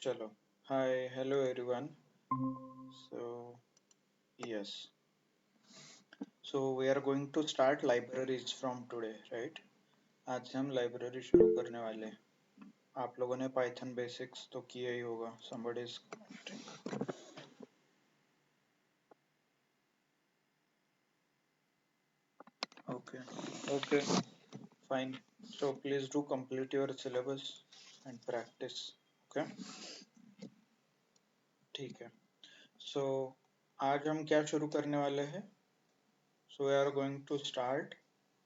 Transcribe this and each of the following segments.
Chalo. Hi, hello everyone. So, yes. So we are going to start libraries from today, right? आज से हम library शुरू करने वाले हैं. आप लोगों ने पाइथन बेसिक्स तो किया ही होगा. Somebody is commenting. Okay. Okay. Fine. So please do complete your syllabus and practice. Okay. ठीक है. So आज हम क्या शुरू करने वाले हैं? So we are going to start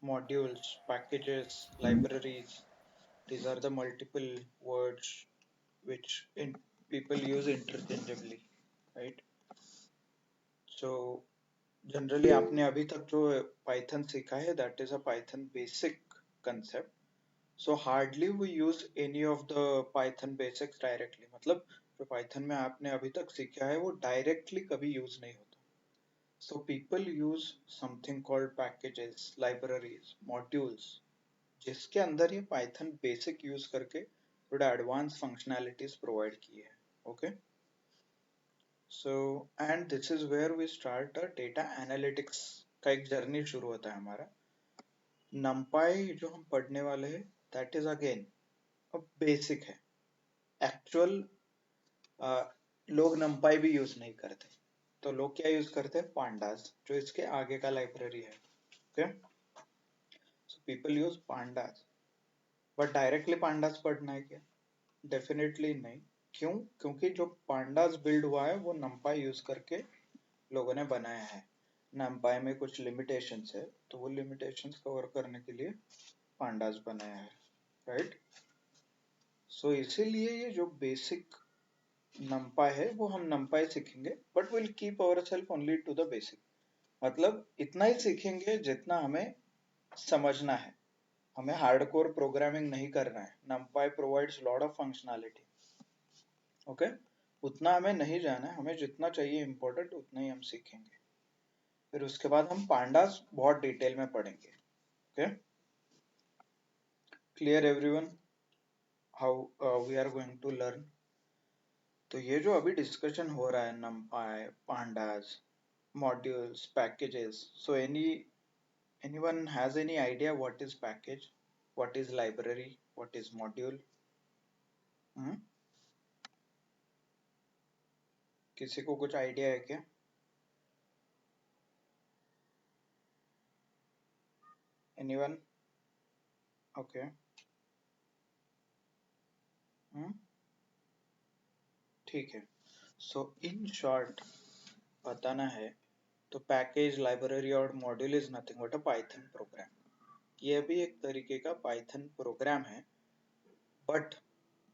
modules, packages, libraries. These are the multiple words which people use interchangeably, right? So generally आपने अभी तक जो Python सीखा है, that is a Python basic concept. So hardly we use any of the Python basics directly. मतलब जो Python में आपने अभी तक सीखा है वो directly कभी use नहीं होता. So people use something called packages, libraries, modules, जिसके अंदर ये Python basic use करके थोड़ा advanced functionalities provide की है. Okay. So and this is where we start a data analytics का एक जर्नी शुरू होता है हमारा. NumPy जो हम पढ़ने वाले हैं that is again a basic है. Actual लोग NumPy भी यूज नहीं करते. तो लोग क्या यूज करते हैं? Pandas, जो इसके आगे का लाइब्रेरी है. Okay. So people use Pandas. But directly Pandas पढ़ना है क्या? Definitely नहीं. क्यों? क्योंकि जो Pandas build हुआ है वो NumPy यूज करके लोगों ने बनाया है. NumPy में कुछ limitations है, तो वो limitations कवर करने के लिए Pandas बनाया है, right? So इसीलिए ये जो basic NumPy है वो हम NumPy सीखेंगे, but we'll keep ourselves only to the basic. मतलब इतना ही सीखेंगे जितना हमें समझना है. हमें हार्डकोर प्रोग्रामिंग नहीं करना है. NumPy provides lot of functionality. Okay? उतना हमें नहीं जाना है. हमें जितना चाहिए important उतना ही हम सीखेंगे. फिर उसके बाद हम पांडास बहुत डिटेल में पढ़ेंगे. Okay? Clear everyone? How we are going to learn? तो ये जो अभी डिस्कशन हो रहा है NumPy, pandas, modules, packages. So anyone has any idea what is package, what is library, what is module? किसी को कुछ आइडिया है क्या? Anyone? Okay. ठीक है. So in short बताना है तो पैकेज, लाइब्रेरी और module is nothing but a Python program. ये भी एक तरीके का पाइथन प्रोग्राम है, but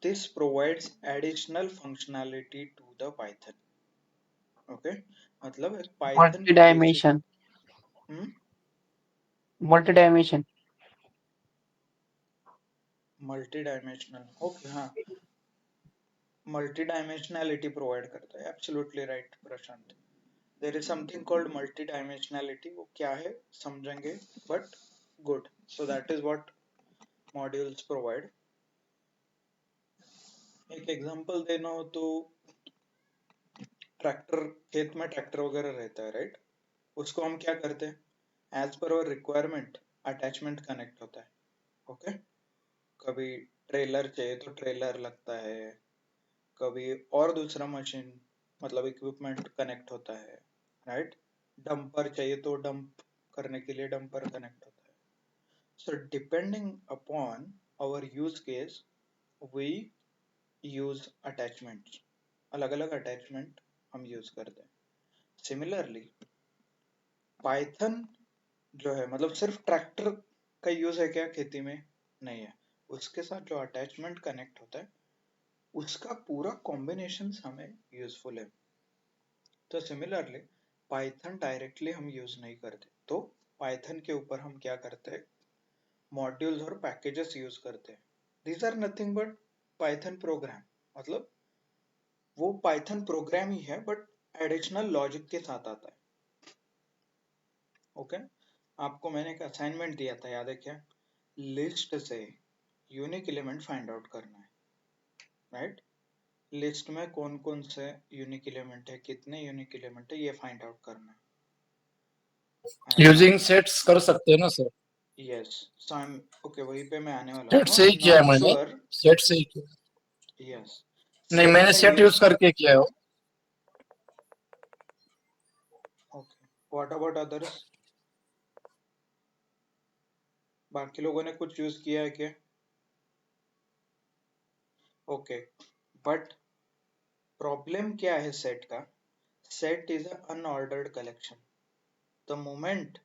this provides additional functionality to the Python. Okay, मतलब एक Python basic multi-dimension multi dimensional. Okay, हाँ, मल्टी डायमेंशनैलिटी प्रोवाइड करता है. Absolutely right Prashant. There is something called multi dimensionality. वो क्या है समझेंगे, but good. So that is what modules provide. एक एग्जांपल देना हो तो ट्रैक्टर, खेत में ट्रैक्टर वगैरह रहता है, राइट? उसको हम क्या करते हैं? एज पर अवर रिक्वायरमेंट अटैचमेंट कनेक्ट होता है. ओके, कभी ट्रेलर चाहिए तो ट्रेलर लगता है, कभी और दूसरा मशीन मतलब इक्विपमेंट कनेक्ट होता है, राइट? डंपर चाहिए तो डंप करने के लिए डंपर कनेक्ट होता है. So depending upon our use case we use attachments. अलग अलग अटैचमेंट हम यूज करते हैं. सिमिलरली पाइथन जो है, मतलब सिर्फ ट्रैक्टर का यूज है क्या खेती में? नहीं है. उसके साथ जो अटैचमेंट कनेक्ट होता है उसका पूरा कॉम्बिनेशन हमें यूजफुल है. तो सिमिलरली पाइथन डायरेक्टली हम यूज नहीं करते, तो पाइथन के ऊपर हम क्या करते हैं? मॉड्यूल्स और पैकेजेस यूज करते हैं. These are nothing but Python program. मतलब वो पाइथन प्रोग्राम ही है, बट एडिशनल लॉजिक के साथ आता है. ओके, आपको मैंने एक असाइनमेंट दिया था, याद है क्या? लिस्ट से यूनिक एलिमेंट फाइंड आउट करना है, राइट? लिस्ट में कौन कौन से यूनिक एलिमेंट है, कितने यूनिक एलिमेंट है, ये फाइंड आउट करना है। यूजिंग सेट्स कर सकते हैं ना sir? Yes, so I am okay, वहीं पे मैं आने वाला सेट हूँ। से आई ही एम किया है नॉट मैंने, श्योर। सेट से ही किया। यस, नहीं, सेट मैंने का सेट यूज यूज। करके किया है वो। Okay, what about others? बाकी लोगों ने कुछ यूज किया है क्या? ओके, बट प्रॉब्लम क्या है सेट का? Set is unordered collection. The moment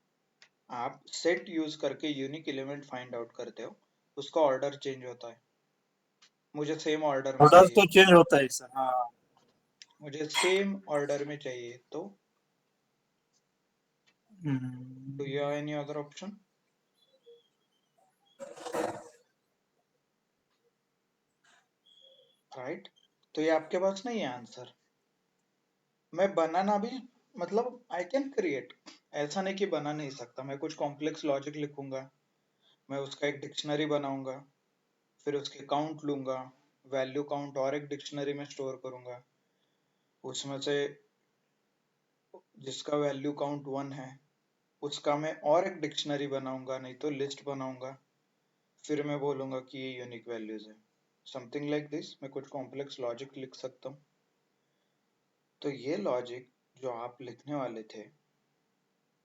आप सेट यूज करके यूनिक एलिमेंट फाइंड आउट करते हो, उसका ऑर्डर चेंज होता है। मुझे सेम ऑर्डर में ऑर्डर चाहिए, तो चेंज होता है सर, हाँ। मुझे सेम ऑर्डर में चाहिए, तो do you have any other option? Right, तो ये आपके पास नहीं है आंसर। मैं बनाना भी, मतलब आई कैन क्रिएट, ऐसा नहीं कि बना नहीं सकता। मैं कुछ कॉम्प्लेक्स लॉजिक लिखूंगा, मैं उसका एक डिक्शनरी बनाऊंगा, फिर उसके काउंट लूंगा, वैल्यू काउंट और एक डिक्शनरी में स्टोर करूंगा, उसमें से जिसका वैल्यू काउंट 1 है उसका मैं और एक डिक्शनरी बनाऊंगा, नहीं तो लिस्ट बनाऊंगा, फिर मैं बोलूंगा कि ये यूनिक वैल्यूज है। समथिंग लाइक दिस, मैं कुछ कॉम्प्लेक्स लॉजिक लिख सकता हूँ। तो ये लॉजिक जो आप लिखने वाले थे,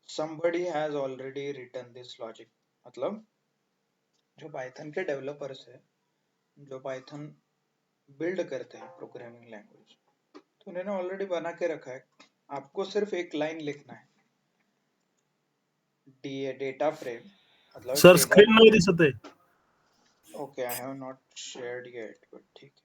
somebody has already written this logic, मतलब जो पाइथन के डेवलपर्स है, जो पाइथन बिल्ड करते हैं प्रोग्रामिंग लैंग्वेज, तो उन्होंने ऑलरेडी बना के रखा है। आपको सिर्फ एक लाइन लिखना है, डेटा फ्रेम, मतलब सर टेबल। स्क्रीन नहीं दिसत आहे. Okay, I have not shared yet, but ठीक है।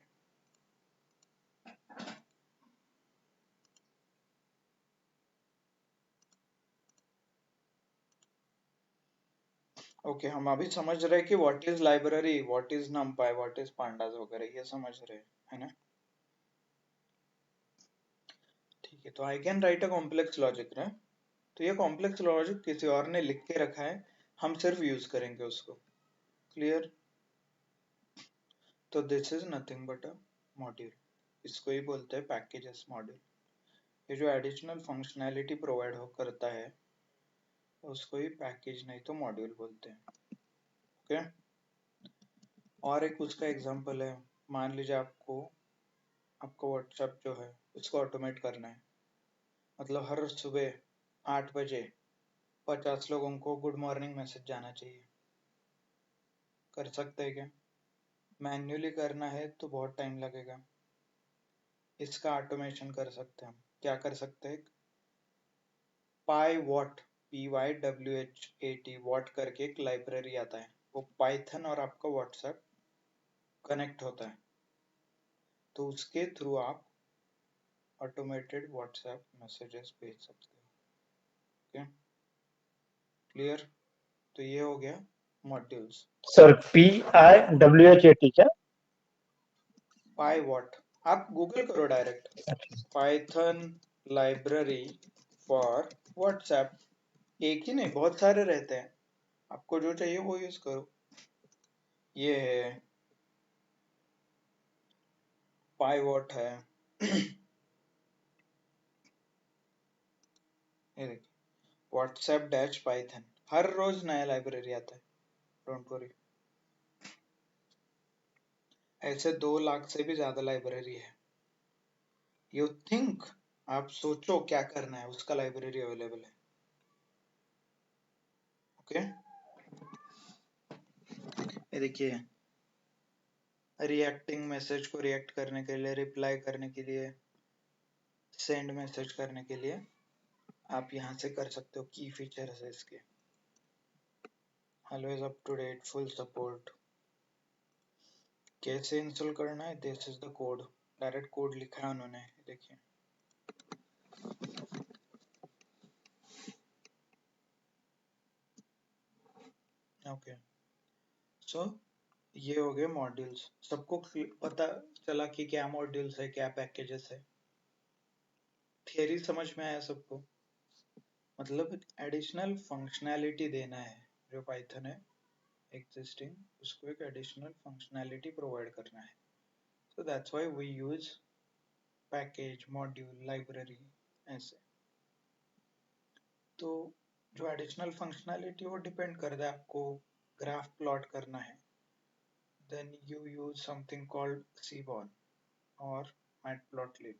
ओके, हम अभी समझ रहे हैं कि what is library, what is नमपाई, what is pandas वगैरह, ये समझ रहे हैं, है ना? ठीक है, तो I can write a complex logic ना। तो ये कॉम्प्लेक्स लॉजिक किसी और ने लिख के रखा है, हम सिर्फ यूज करेंगे उसको। क्लियर? तो this is nothing but a module, इसको ही बोलते हैं पैकेजेस मॉड्यूल। ये जो एडिशनल फंक्शनैलिटी प्रोवाइड हो करता है उसको ही पैकेज नहीं तो मॉड्यूल बोलते हैं। ओके, और एक उसका एग्जांपल है, मान लीजिए आपको व्हाट्सएप जो है उसको ऑटोमेट करना है, मतलब हर सुबह 8 बजे 50 लोगों को गुड मॉर्निंग मैसेज जाना चाहिए। कर सकते हैं क्या? मैन्युअली करना है तो बहुत टाइम लगेगा, इसका ऑटोमेशन कर सकते हैं हम। क्या कर सकते हैं? पाईवॉट, PYWHAT, वॉट करके एक लाइब्रेरी आता है, वो पाइथन और आपका व्हाट्सएप कनेक्ट होता है, तो उसके थ्रू आप ऑटोमेटेड व्हाट्सएप मैसेजेस भेज सकते हो। Okay, clear? तो ये हो गया मॉड्यूल्स। सर PIWHAT क्या? पाईवॉट, आप गूगल करो direct, Python library for WhatsApp. एक ही नहीं, बहुत सारे रहते हैं, आपको जो चाहिए वो यूज करो। ये है पाईवॉट है। ये देखिए, व्हाट्सएप डैश पाइथन, हर रोज नया लाइब्रेरी आता है, डोंट वरी। ऐसे 2 लाख से भी ज्यादा लाइब्रेरी है। यू थिंक, आप सोचो क्या करना है, उसका लाइब्रेरी अवेलेबल है। ओके, ये देखिए, रिएक्टिंग मैसेज को रिएक्ट करने के लिए, रिप्लाई करने के लिए, सेंड मैसेज करने के लिए आप यहाँ से कर सकते हो। की फीचर्स है इसके, always up to date, full support. कैसे इंस्टॉल करना है, this is the code, direct code लिखा है उन्होंने, देखिए। ओके, सो ये हो गए मॉड्यूल्स। सबको पता चला कि क्या मॉड्यूल्स है, क्या पैकेजेस है? थियरी समझ में आया सबको? मतलब एडिशनल फंक्शनैलिटी देना है, जो पाइथन है एग्जिस्टिंग, उसको एक एडिशनल फंक्शनैलिटी प्रोवाइड करना है। So that's why we use package, module, library ऐसे। तो जो एडिशनल फंक्शनैलिटी वो डिपेंड करता है, आपको ग्राफ प्लॉट करना है, then you use something called Seaborn और मैटप्लॉटलिब।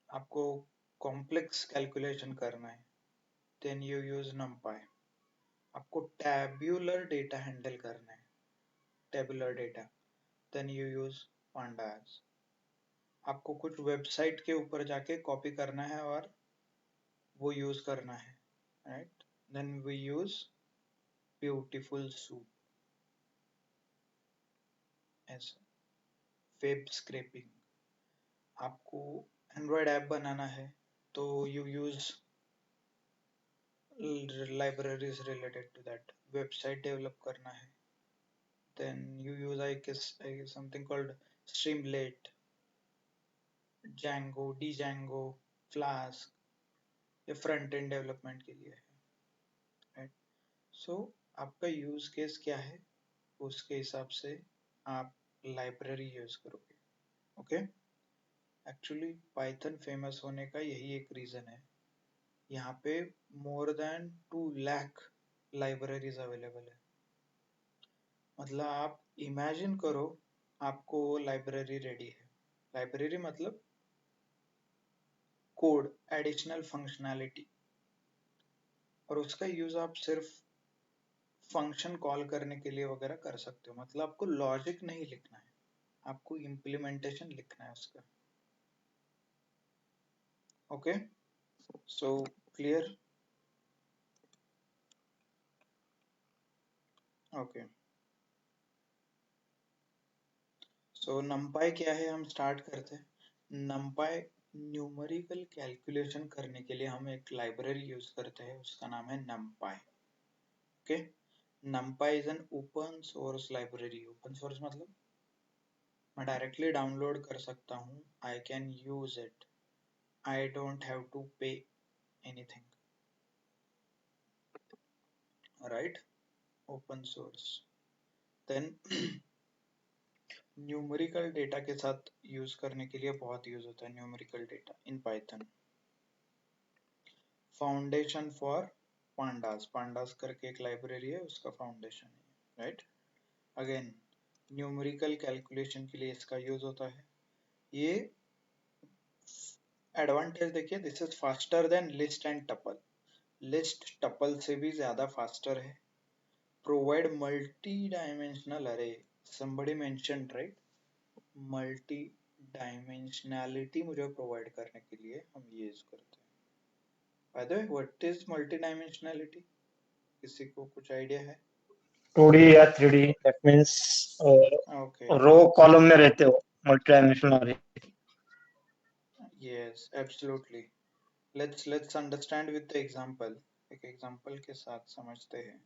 आपको कॉम्प्लेक्स कैलकुलेशन करना है, देन यू यूज numpy। आपको टैब्यूलर डेटा हैंडल करना है, tabular data, then you use pandas। आपको कुछ वेबसाइट के ऊपर जाके कॉपी करना है और वो यूज करना है, right, then we use beautiful soup ऐसे। वेब स्क्रैपिंग, आपको एंड्रॉयड ऐप बनाना है तो you use libraries related to that। Website develop करना है, then you use I guess something called Streamlit, Django, Django, Flask, ये फ्रंट एंड डेवलपमेंट के लिए है, राइट। सो आपका यूज केस क्या है, उसके हिसाब से आप लाइब्रेरी यूज करोगे, ओके। एक्चुअली पाइथन फेमस होने का यही एक रीजन है, यहाँ पे more than 2 lakh libraries available है। मतलब आप इमेजिन करो, आपको लाइब्रेरी रेडी है, लाइब्रेरी मतलब कोड, एडिशनल फंक्शनैलिटी, और उसका यूज आप सिर्फ फंक्शन कॉल करने के लिए वगैरह कर सकते हो। मतलब आपको लॉजिक नहीं लिखना है, आपको इम्प्लीमेंटेशन लिखना है उसका, okay. So clear, okay. So numpy क्या है, हम स्टार्ट करते हैं। numpy न्यूमेरिकल कैलकुलेशन करने के लिए हम एक लाइब्रेरी यूज करते हैं, उसका नाम है numpy, okay. numpy is an open source library. Open source मतलब मैं डायरेक्टली डाउनलोड कर सकता हूँ, I can use it, I don't have to pay anything, right, open source. Then numerical data के साथ यूज करने के लिए बहुत यूज होता है numerical data in Python. Foundation for pandas, pandas करके एक लाइब्रेरी है, उसका फाउंडेशन है, राइट। अगेन न्यूमेरिकल कैलकुलेशन के लिए इसका यूज होता है। ये एडवांटेज देखिए, this is faster than list and tuple, list tuple से भी ज्यादा फास्टर है। Provide multi dimensional array, somebody mentioned right, multi dimensionality मुझे प्रोवाइड करने के लिए हम ये यूज करते हैं। By the way, what is multi dimensionality, किसी को कुछ आइडिया है? 2D या 3D, that means okay, row column में रहते हो, multi dimensional. Yes absolutely. Let's understand with the example, एक एग्जांपल के साथ समझते हैं,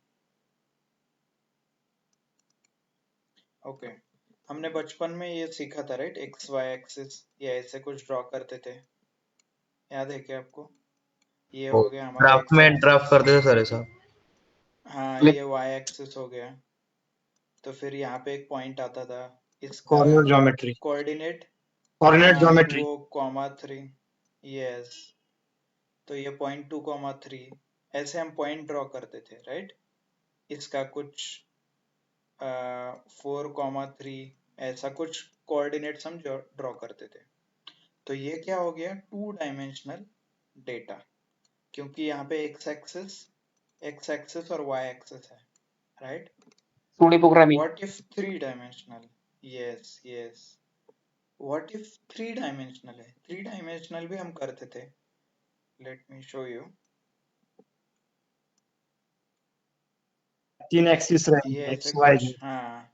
ओके। हमने बचपन में ये सीखा था, राइट, एक्स वाई एक्सिस, ये ऐसे कुछ ड्रॉ करते थे, याद है क्या आपको? ये हो गया हमारा ड्राफ्ट एक्स में ड्राफ्ट एक्सिस, करते थे सर ऐसा। हाँ ये वाई एक्सिस हो गया। तो फिर यहाँ पे एक पॉइंट आता था, इसका कोऑर्डिनेट ज्योमेट्री, कोऑर्डिनेट, कोऑर्डिनेट हाँ ज्योमेट्री। 2,3, यस। तो ये पॉइंट 2,3 ऐसे हम पॉइंट ड्रॉ करते थे, राइट। इसका कुछ 4,3 ऐसा कुछ कोऑर्डिनेट्स हम ड्रॉ करते थे। तो ये क्या हो गया, 2 डायमेंशनल डेटा, क्योंकि यहाँ पे एक्स एक्सिस और वाई एक्सिस है, right. 2D programming. What if 3 dimensional? Yes, yes. What if 3 dimensional है? 3 dimensional भी हम करते थे। Let me show you. 3 axis ये रहेंगे, ऐसे एक्स वाई कुछ, जेड। हाँ,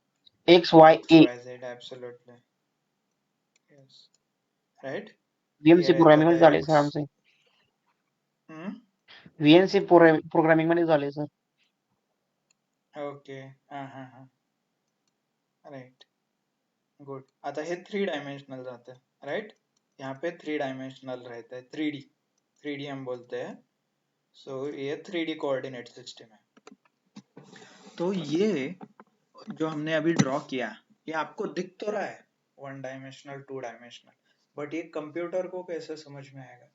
X, Y, X, A। Y, Z, absolutely. Yes, right? ये VNC रहता प्रोग्रामिंग था मध्ये झाले सर X. आमचे। हम्म, VNC प्रोग्रामिंग मध्ये झाले सर। okay, हाँ, right, good. आता है 3 dimensional जाता है, right? यहाँ पे 3 dimensional रहता है, 3D हम बोलते हैं। So ये 3D coordinate system है। तो ये जो हमने अभी ड्रॉ किया, ये आपको दिख तो रहा है, one dimensional, two dimensional, but ये कंप्यूटर को कैसे समझ में आएगा,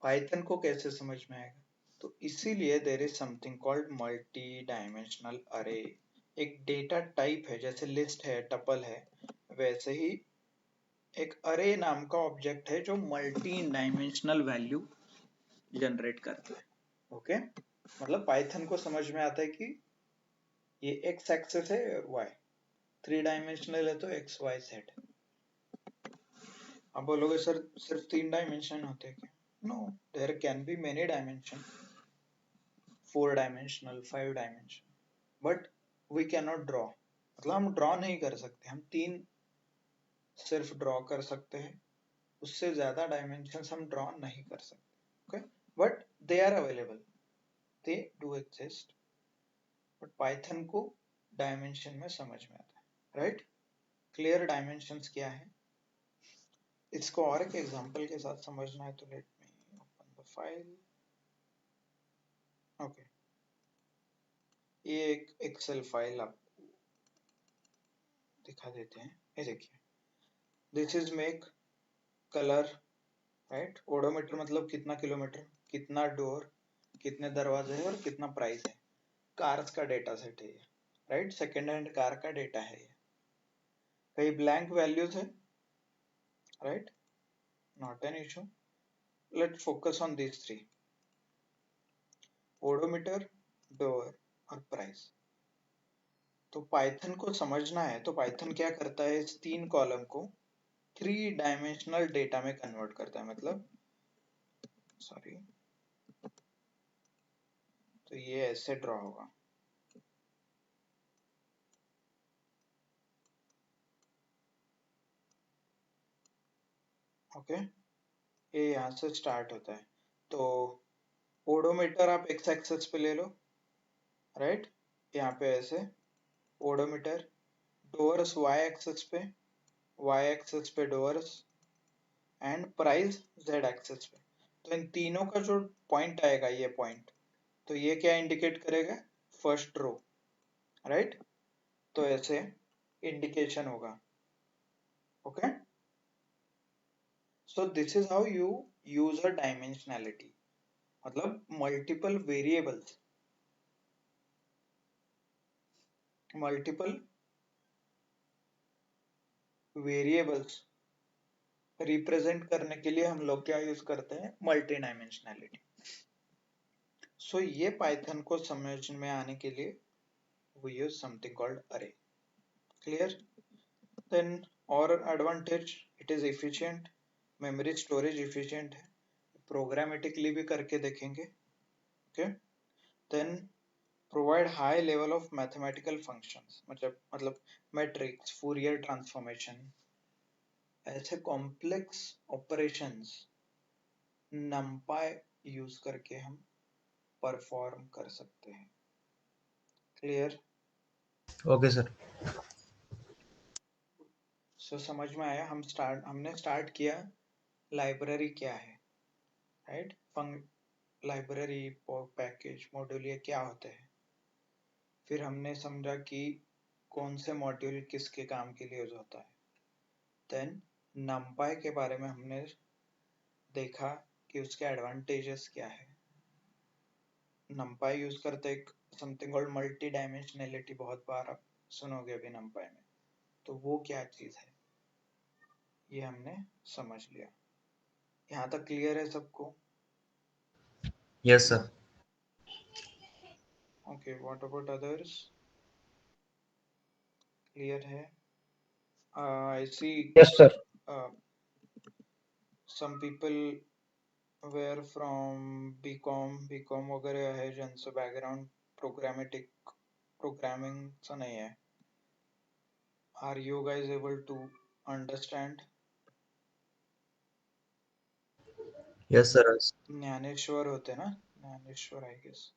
पाइथन को कैसे समझ में आएगा? तो इसीलिए there is something called multi dimensional अरे। एक डेटा टाइप है, जैसे लिस्ट है, टपल है, वैसे ही एक अरे नाम का ऑब्जेक्ट है जो मल्टी डायमेंशनल वैल्यू जनरेट करता है। ओके, मतलब पाइथन को समझ में आता है कि ये एक्स एक्सेस है और वाई, थ्री डायमेंशनल है तो एक्स वाई जेड। आप बोलोगे सर सिर्फ तीन डायमेंशन होते हैं क्या? No, there can be many dimension, 4 dimensional, 5 dimension, but we can not draw. मतलब हम ड्रॉ नहीं कर सकते, हम तीन सिर्फ ड्रॉ कर सकते हैं, उससे ज्यादा डायमेंशन हम ड्रॉ नहीं कर सकते। Okay, but they are available, they do exist, but Python को डायमेंशन में समझ में आता है, राइट? क्लियर डायमेंशंस क्या है? इसको और एक एग्जांपल के साथ समझना है तो let me open the file. Okay, ये एक एक्सेल फाइल आपको दिखा देते हैं। ये देखिए, this is make colour, right? Odometer मतलब कितना किलोमीटर, कितना डोर, कितने दरवाजे हैं और कितना प्राइस है। कार्स का डेटा सेट है ये, राइट? सेकेंड हैंड कार का डेटा है ये। कई ब्लैंक वैल्यूज है, right? Not an issue, let's focus on this three, odometer, door और प्राइस। तो पाइथन को समझना है तो पाइथन क्या करता है, इस तीन कॉलम को थ्री डायमेंशनल डेटा में कन्वर्ट करता है। मतलब सॉरी, तो ये ऐसे ड्रॉ होगा। ओके, ये यहाँ से स्टार्ट होता है। तो ओडोमीटर आप एक्स एक्सेस पे ले लो, राइट? यहाँ पे ऐसे ओडोमीटर, डोर्स वाई एक्सेस पे, वाई एक्सेस पे doors, and price z axis पे। तो इन तीनों का जो पॉइंट आएगा, ये पॉइंट, तो ये क्या इंडिकेट करेगा? First row, right? तो ऐसे इंडिकेशन होगा। Okay, so this is how you use a dimensionality, मतलब multiple variables, multiple variables represent करने के लिए हम लोग क्या यूज करते हैं? Multi dimensionality. सो ये पाइथन को समझ में आने के लिए we use something called array. Clear? Then और advantage, it is efficient, memory storage efficient है, programmatically भी करके देखेंगे। okay? Then provide high level of mathematical functions, मतलब matrix, Fourier transformation, ऐसे complex operations numpy यूज करके हम परफॉर्म कर सकते हैं। क्लियर? Okay sir. सो समझ में आया? हमने स्टार्ट किया लाइब्रेरी क्या है, राइट? लाइब्रेरी, पैकेज, मॉड्यूल, ये क्या होते हैं। फिर हमने समझा कि कौन से मॉड्यूल किसके काम के लिए यूज होता है। देन नंपाई के बारे में हमने देखा कि उसके एडवांटेजेस क्या है। नंपाई यूज करते एक समथिंग कॉल्ड मल्टी डायमेंशनैलिटी, बहुत बार आप सुनोगे अभी नंपाई में, तो वो क्या चीज है ये हमने समझ लिया। यहाँ तक क्लियर है सबको? Yes sir. Okay, what about others? Clear है? I see yes sir. some people were from BCom वगैरह है जिनसे बैकग्राउंड प्रोग्रामिंग सा नहीं है। Are you guys able to understand? Yes sir. Gyaneshwar होते ना, ज्ञानेश्वर आई गेस।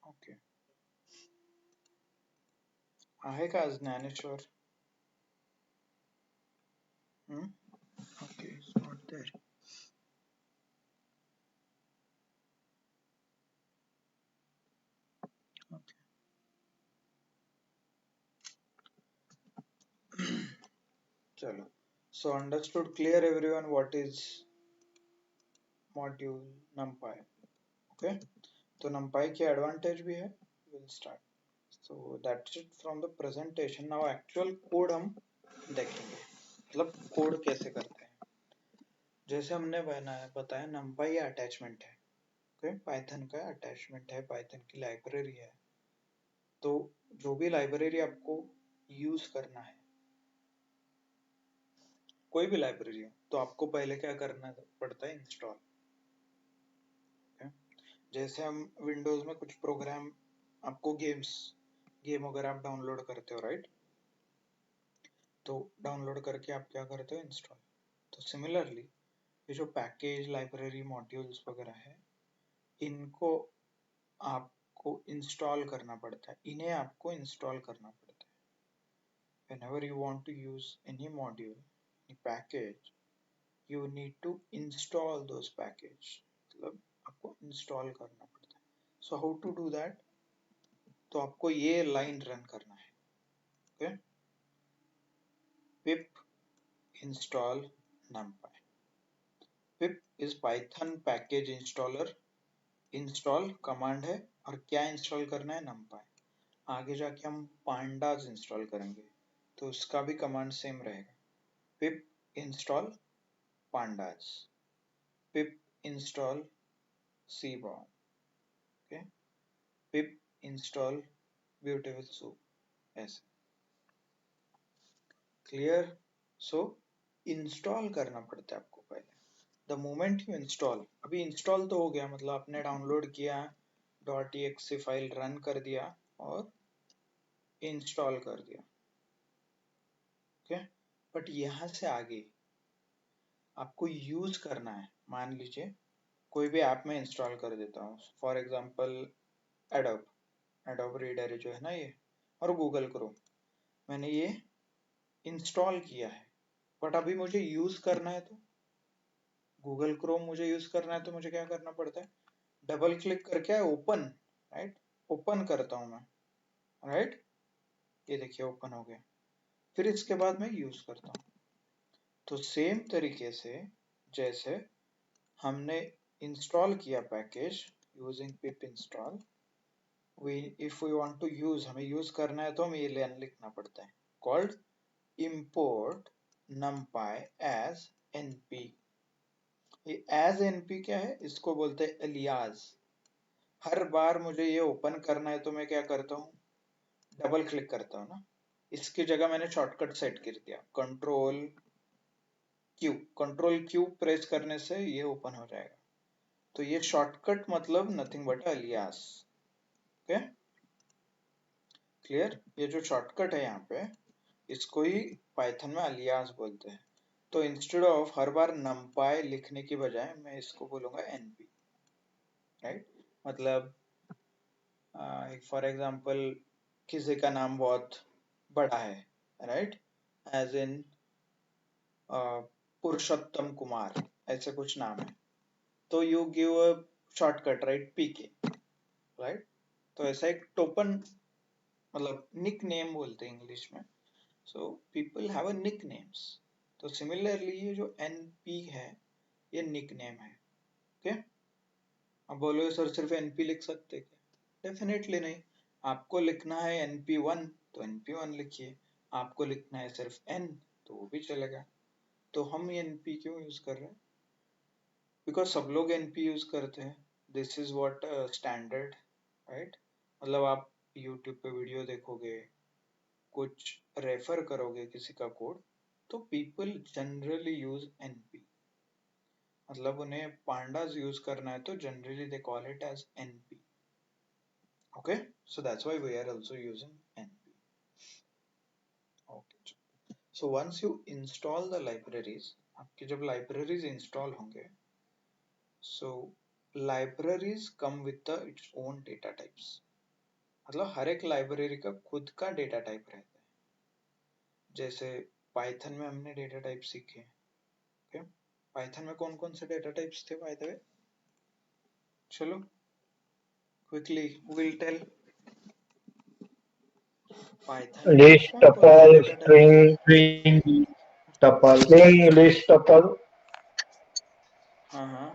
ओके, आहे का आज Gyaneshwar? Okay, it's not there. चलो, so understood, clear everyone what is module numpy? Okay, तो numpy के advantage भी है. We'll start. So that's it from the presentation. Now actual code हम देखेंगे, मतलब कोड कैसे करते हैं. जैसे हमने बताया numpy अटैचमेंट है. ओके, पाइथन का अटैचमेंट है, पाइथन की लाइब्रेरी है. तो जो भी लाइब्रेरी आपको यूज करना है, कोई भी लाइब्रेरी हो, तो आपको पहले क्या करना पड़ता है, इंस्टॉल. जैसे हम विंडोज में कुछ प्रोग्राम, आपको गेम वगैरह आप डाउनलोड करते हो, राइट? तो डाउनलोड करके आप क्या करते हो, इंस्टॉल. तो सिमिलरली ये जो पैकेज, लाइब्रेरी, मॉड्यूल्स वगैरह है, इनको आपको इंस्टॉल करना पड़ता है, इन्हें आपको इंस्टॉल करना पड़ता है. Whenever you want to use any module, any package, you need to install those package. मतलब आपको इंस्टॉल करना पड़ता है. So how to do that? तो आपको ये लाइन रन करना है. Okay? pip install numpy. pip is Python package installer. Install command है, और क्या इंस्टॉल करना है, numpy. आगे जाके हम pandas इंस्टॉल करेंगे, तो उसका भी कमांड सेम रहेगा. pip install pandas, pip install cbourne, okay, pip install beautiful soup, ऐसे. क्लियर? सो इंस्टॉल करना पड़ता है आपको पहले. द मोमेंट यू इंस्टॉल, अभी इंस्टॉल तो हो गया, मतलब आपने डाउनलोड किया, .exe फाइल रन कर दिया और इंस्टॉल कर दिया. ओके, बट यहाँ से आगे आपको यूज करना है. मान लीजिए कोई भी ऐप में इंस्टॉल कर देता हूँ, फॉर एग्जांपल एडोब रीडर जो है ना ये, और गूगल क्रोम, मैंने ये इंस्टॉल किया है, बट अभी मुझे यूज करना है. तो गूगल क्रोम मुझे यूज करना है, तो मुझे क्या करना पड़ता है, डबल क्लिक करके ओपन, राइट, ओपन करता हूं मैं, राइट, ये देखिए ओपन हो गया. फिर इसके बाद मैं यूज करता हूँ. तो सेम तरीके से जैसे हमने इंस्टॉल किया package using pip install, if we want to use, हमें यूज करना है, तो हमें ये लाइन लिखना पड़ता है, called import numpy as np. ये as np क्या है, इसको बोलते हैं एलियास. हर बार मुझे ये ओपन करना है, तो मैं क्या करता हूँ, डबल क्लिक करता हूँ ना. इसकी जगह मैंने शॉर्टकट सेट कर दिया, कंट्रोल क्यू प्रेस करने से ये ओपन हो जाएगा. तो ये शॉर्टकट मतलब nothing but alias. Okay, clear? ये जो शॉर्टकट है यहाँ पे, इसको ही पाइथन में अलियास बोलते हैं. तो instead of her bar numpy लिखने की बजाय मैं इसको बोलूंगा np, राइट. मतलब फॉर एग्जांपल किसी का नाम बहुत बड़ा है, राइट, एज इन पुरुषोत्तम कुमार, ऐसे कुछ नाम है, तो you give a shortcut, right, pk, right. तो ऐसा एक टोपन, मतलब निक नेम बोलते हैं इंग्लिश में. So people have a nick names. तो सिमिलरली ये जो np है, ये निक नेम है. ओके, अब बोलो सर सिर्फ np लिख सकते क्या? डेफिनेटली नहीं. आपको लिखना है np1, तो np1 लिखिए. आपको लिखना है सिर्फ n, तो वो भी चलेगा. तो हम ये np क्यों यूज कर रहे हैं? बिकॉज सब लोग np यूज करते हैं. This is what standard, right. मतलब आप यूट्यूब पे वीडियो देखोगे, कुछ रेफर करोगे किसी का कोड, तो पीपल जनरली यूज np. मतलब उन्हें pandas यूज करना है, तो generally they call it as np. Okay, so that's why we are also using np. Okay, so once you install the libraries, आपके जब libraries install होंगे, so libraries come with its own data types. मतलब हर एक library का खुद का data type रहता है. जैसे Python में हमने data type सीखे. Okay, Python में कौन कौन से data types थे by the way? चलो quickly we'll tell. Python में List, कौन कौन से tuple, data types थे? string, टपल नहीं, लिस्ट टपल, हाँ हाँ,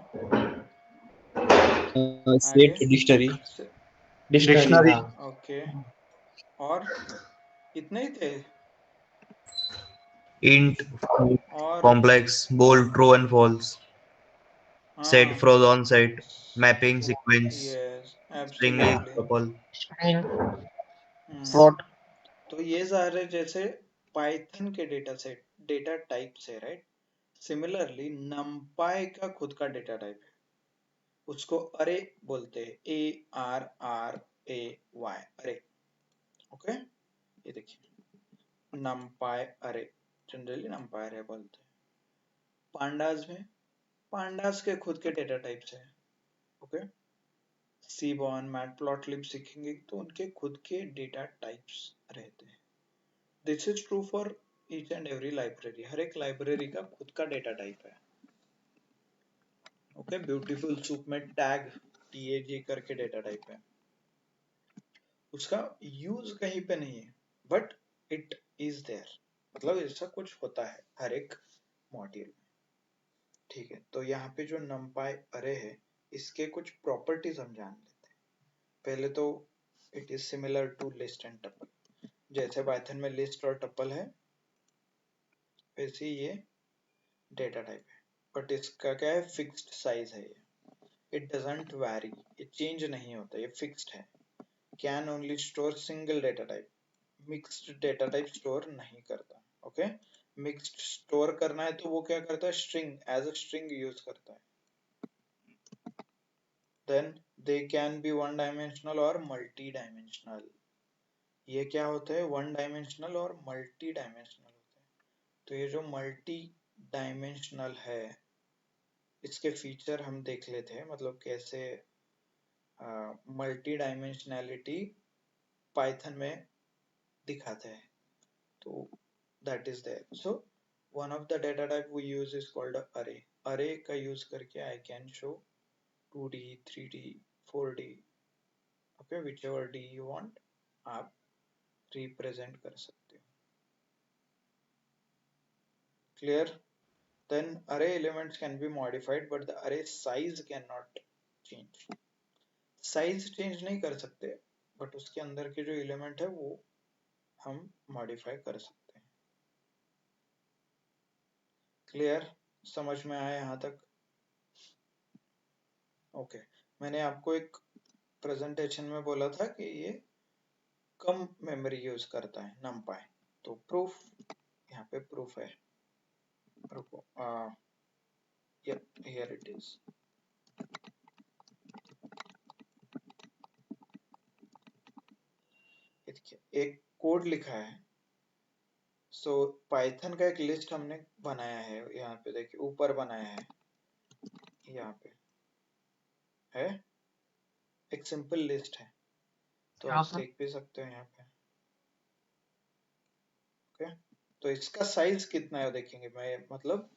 आगे। सेट डिक्शनरी डिक्शनरी, डिक्शनरी हाँ। ओके, और इतने ही थे? इंट और complex bool true and false set हाँ, frozen set mapping sequence yes, string is absolutely. Tuple string, hmm float. तो ये सारे जैसे पाइथन के डेटा सेट डेटा टाइप से, राइट? सिमिलरली numpy का खुद का डेटा टाइप है, उसको अरे बोलते हैं, ARRAY, अरे। ओके, ये देखिए, numpy अरे, जनरली numpy अरे बोलते हैं। पांडास में पांडास के खुद के डेटा टाइप्स है। ओके, सीबॉर्न मैटप्लॉटलिब सीखेंगे तो उनके खुद के डेटा टाइप्स रहते हैं। This is true for each and every library, हर एक लाइब्रेरी का खुद का डेटा टाइप है। ओके, ब्यूटीफुल सूप में टैग करके डेटा टाइप है, उसका यूज कहीं पे नहीं है, बट इट इज देयर, मतलब ऐसा कुछ होता है हर एक मॉड्यूल में। ठीक है, तो यहाँ पे जो numpy अरे है, इसके कुछ प्रॉपर्टीज हम जान लेते हैं। पहले तो it is similar to list and tuple, जैसे पाइथन में लिस्ट और टपल है वैसे ये डेटा टाइप है, बट इसका क्या है, फिक्स्ड साइज है ये, इट डजंट वैरी, ये चेंज नहीं होता, ये फिक्स्ड है। Can only store single data type, mixed data type store नहीं करता। ओके, मिक्स्ड स्टोर करना है तो वो क्या करता है, string as a string use करता है। Then they can be one dimensional और मल्टी डायमेंशनल, ये क्या होता है, वन डायमेंशनल और मल्टी डायमेंशनल होता है। तो ये जो मल्टी डायमेंशनल है, इसके फीचर हम देख लेते हैं, मतलब कैसे मल्टी डायमेंशनैलिटी पाइथन में दिखाते हैं। तो that is there. So one of the data type we use is called a array. Array का use करके I can show 2D, 3D, 4D, okay, whichever D you want, आप represent कर सकते हो। Clear? Then array elements can be modified, but the array size cannot change. Size change नहीं कर सकते, but उसके अंदर के जो element है वो हम modify कर सकते हैं। Clear? समझ में आया यहाँ तक? ओके, मैंने आपको एक प्रेजेंटेशन में बोला था कि ये कम मेमोरी यूज करता है numpy, तो प्रूफ यहाँ पे प्रूफ है, रुको, हियर इट इज। देखिए एक कोड लिखा है, सो पाइथन का एक लिस्ट हमने बनाया है, यहाँ पे देखिए ऊपर बनाया है, यहाँ पे है एक सिंपल लिस्ट है, तो हाँ आप सर। देख भी सकते हो यहाँ पे। ओके, तो इसका साइज कितना है देखेंगे, मैं मतलब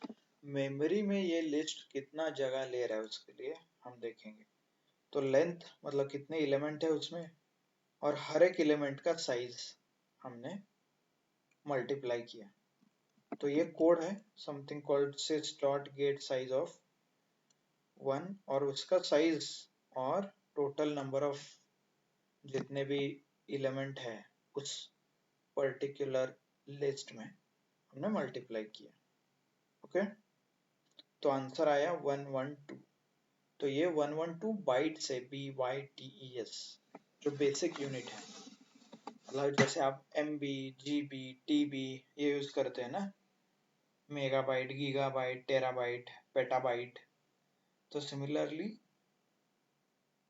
मेमोरी में ये लिस्ट कितना जगह ले रहा है उसके लिए हम देखेंगे। तो लेंथ मतलब कितने एलिमेंट है उसमें, और हर एक एलिमेंट का साइज हमने मल्टीप्लाई किया। तो ये कोड है something called sys dot gate size of 1, और उसका साइज और टोटल नंबर ऑफ जितने भी एलिमेंट है उस पर्टिकुलर लिस्ट में हमने मल्टीप्लाई किया। ओके, तो आंसर आया 112। तो ये 112 बाइट्स है, BYTES, जो बेसिक यूनिट है। मतलब जैसे आप MB, GB, TB ये यूज करते हैं ना, मेगाबाइट, गीगाबाइट, टेराबाइट, पेटाबाइट, तो सिमिलरली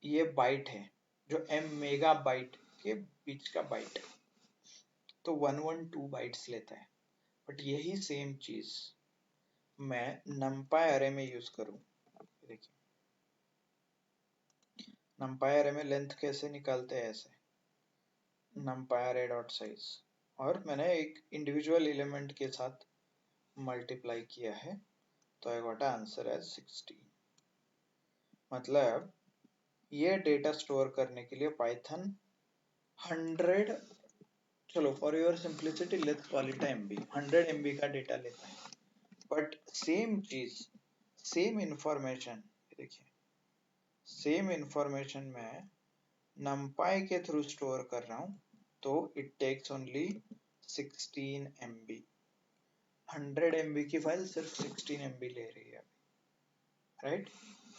ये बाइट है, जो M मेगाबाइट के बीच का बाइट है, तो 112 बाइट्स लेता है। बट यही सेम चीज मैं numpy अरे में यूज करूं, देखिए numpy अरे में लेंथ कैसे निकालते हैं, ऐसे numpy array डॉट साइज, और मैंने एक इंडिविजुअल एलिमेंट के साथ मल्टीप्लाई किया है, तो आई गॉट आंसर एज 16। मतलब ये डेटा स्टोर करने के लिए पाइथन 100, चलो for your simplicity let's call it MB, 100 MB का डेटा लेता है। बट सेम चीज, सेम इंफॉर्मेशन, देखिए सेम इंफॉर्मेशन मैं numpy के थ्रू स्टोर कर रहा हूं तो it takes only 16 MB। 100 MB की फाइल सिर्फ 16 MB ले रही है, राइट?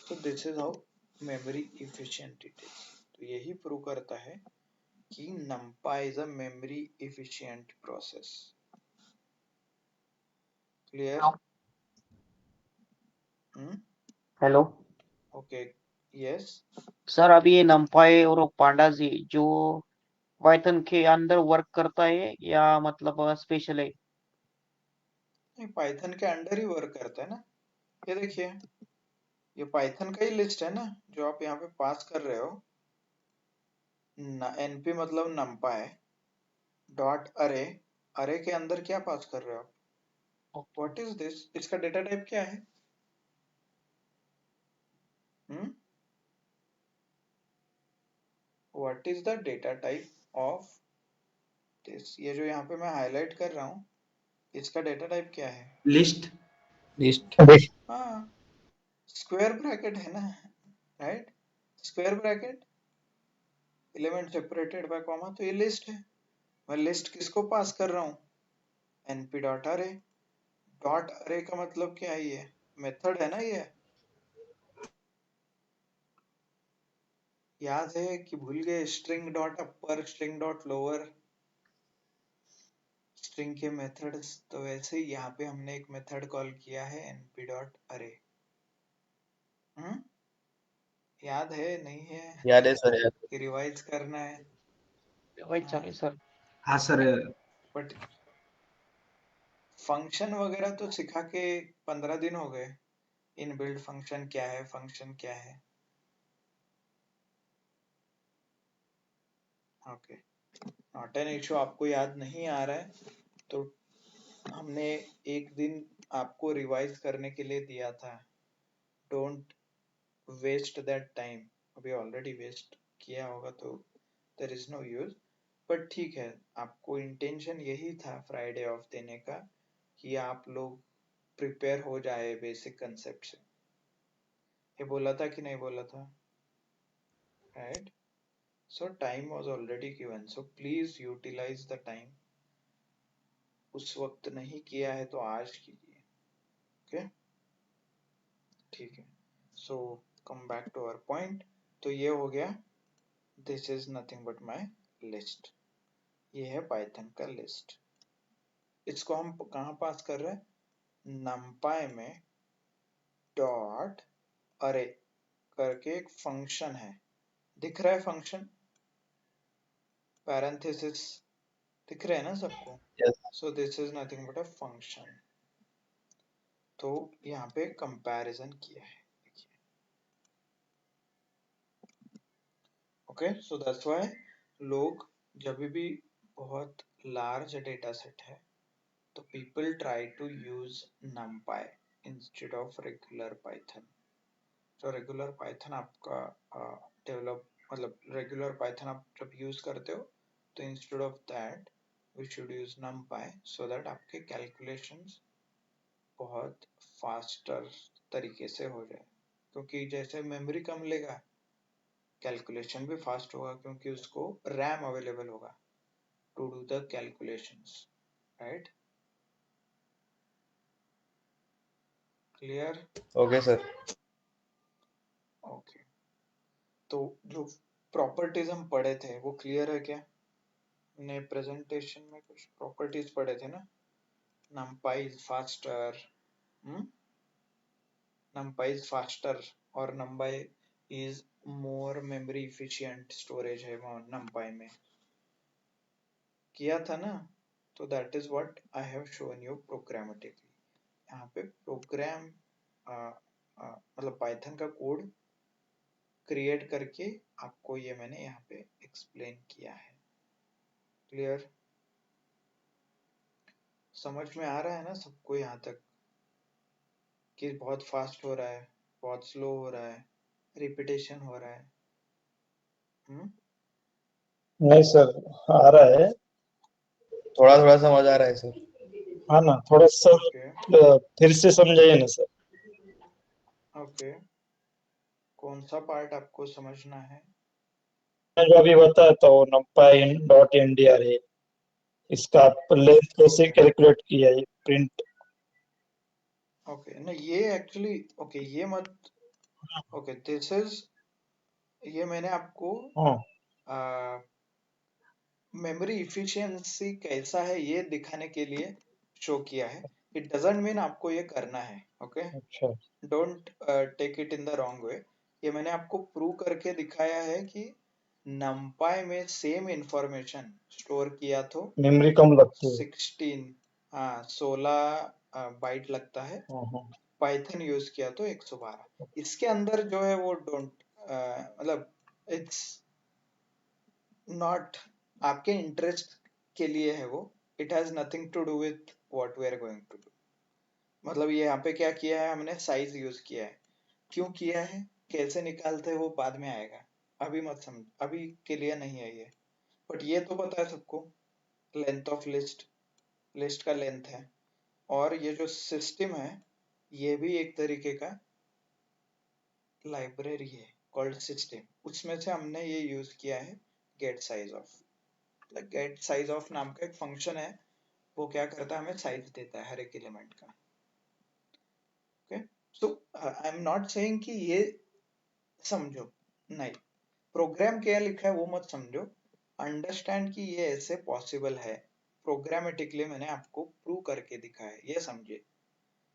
तो this is how memory efficient it is. तो यही प्रूव करता है कि numpy is a memory efficient process। Clear? Hello okay, yes. Sir, अभी ये numpy और pandas जो पाइथन के अंदर वर्क करता है या मतलब स्पेशल है? नहीं, पाइथन के अंडर ही वर्क करता है ना। ये देखिए, ये पाइथन का ही लिस्ट है ना जो आप यहाँ पे पास कर रहे हो। np मतलब numpy डॉट अरे, अरे के अंदर क्या पास कर रहे हो? What is this? इसका डेटा टाइप क्या है? What is the data type of this? ये जो यहाँ पे मैं हाईलाइट कर रहा हूँ, इसका डेटा टाइप क्या है? लिस्ट। लिस्ट। हाँ, स्क्वायर ब्रैकेट है ना, right? Square bracket, element separated by comma, तो ये लिस्ट है। मैं लिस्ट किसको पास कर रहा हूँ? np डॉट अरे। डॉट अरे का मतलब क्या है? ये मेथड है ना। ये याद है कि भूल गए? स्ट्रिंग डॉट अपर, स्ट्रिंग डॉट लोअर, स्ट्रिंग के मेथड्स। तो वैसे ही यहाँ पे हमने एक मेथड कॉल किया है np डॉट अरे। याद है? नहीं है? याद है सर, याद है। कि रिवाइज करना है? वही चले सर। हाँ सर। बट फंक्शन वगैरह तो सिखा के 15 दिन हो गए। इन बिल्ड फंक्शन क्या है, फंक्शन क्या है। Okay, not an issue. आपको याद नहीं आ रहा है तो हमने एक दिन आपको रिवाइज करने के लिए दिया था। Don't waste that time. अभी ऑलरेडी वेस्ट किया होगा तो there is no use. But ठीक है, आपको इंटेंशन यही था फ्राइडे ऑफ देने का कि आप लोग प्रिपेयर हो जाए बेसिक कंसेप्ट से। ये बोला था कि नहीं बोला था? Right? So time was already given, so please utilize the time। उस वक्त नहीं किया है तो आज कीजिए। ओके, ठीक है। So come back to our point। तो ये हो गया, this is nothing but my list। ये है पाइथन का लिस्ट। इसको हम कहाँ पास कर रहे हैं? numpy में डॉट अरे करके एक फंक्शन है, दिख रहा है फंक्शन? पैरेंथेसिस दिख रहे हैं ना सबको? Yes। So this is nothing but a function। तो यहाँ पे कंपैरिजन किया है, देखिए। ओके, सो दैट्स व्हाई लोग जब भी बहुत लार्ज डेटा सेट है तो people try to use numpy instead of regular Python. तो रेगुलर पाइथन आपका डेवलप, मतलब रेगुलर पाइथन आप जब यूज करते हो तो instead of that we should use numpy so that आपके कैलकुलेशंस बहुत फास्टर तरीके से हो जाए। क्योंकि जैसे मेमोरी कम लेगा, कैलकुलेशन भी फास्ट होगा क्योंकि उसको रैम अवेलेबल होगा to do the calculations, right? Clear? Okay sir. Okay, तो जो प्रॉपर्टीज हम पढ़े थे वो क्लियर है क्या? ने प्रेजेंटेशन में कुछ प्रॉपर्टीज पढ़े थे ना, numpy is faster, numpy is faster और numpy is more memory efficient storage है वहाँ numpy में, किया था ना? तो that is what I have shown you programmatically. यहाँ पे प्रोग्राम मतलब पाइथन का कोड क्रिएट करके आपको ये मैंने यहाँ पे एक्सप्लेन किया है। क्लियर? समझ में आ रहा है ना सबको यहाँ तक कि बहुत फास्ट हो रहा है, बहुत स्लो हो रहा है, रिपीटेशन हो रहा है? नहीं सर, आ रहा है। थोड़ा थोड़ा समझ आ रहा है सर। हाँ ना, थोड़ा सा ओके फिर से समझाइए ना सर। ओके, कौन सा पार्ट आपको समझना है? मैं जो अभी बताया था वो numpy डॉट एनडीआर है, इसका लेंथ कैसे ओके कैलकुलेट किया है प्रिंट। ओके, नहीं ये एक्चुअली ओके ये मत, ओके दिस इज, ये मैंने आपको हाँ मेमोरी इफिशिएंसी कैसा है ये दिखाने के लिए शो किया है। इट डजंट मीन आपको ये करना है, ओके? अच्छा, don't take it in the wrong way. ये मैंने आपको प्रूव करके दिखाया है कि numpy में सेम इंफॉर्मेशन स्टोर किया तो मेमोरी कम लगती है। 16, हाँ 16 बाइट लगता है, हाँ हाँ, पाइथन यूज किया तो 112। इसके अंदर जो है वो डोंट मतलब इट्स नॉट आपके इंटरेस्ट के लिए है वो, it has nothing to do with what we are going to do. मतलब ये यहाँ पे क्या किया है हमने, साइज यूज किया है। क्यों किया है, कैसे निकालते हैं वो बाद में आएगा, अभी मत समझ, अभी के लिए नहीं है ये। बट ये तो पता है सबको, लेंथ ऑफ लिस्ट, लिस्ट का लेंथ है। और ये जो सिस्टम है ये भी एक तरीके का लाइब्रेरी है कॉल्ड सिस्टम, उसमें से हमने ये यूज किया है get size of. Get size of नाम का एक फंक्शन है, वो क्या करता है हमें साइज देता है हर एक एलिमेंट का। Okay, so I am not saying कि ये समझो, नहीं, प्रोग्राम क्या लिखा है वो मत समझो, अंडरस्टैंड कि ये ऐसे पॉसिबल है। प्रोग्रामेटिकली मैंने आपको प्रूव करके दिखा है, ये समझे।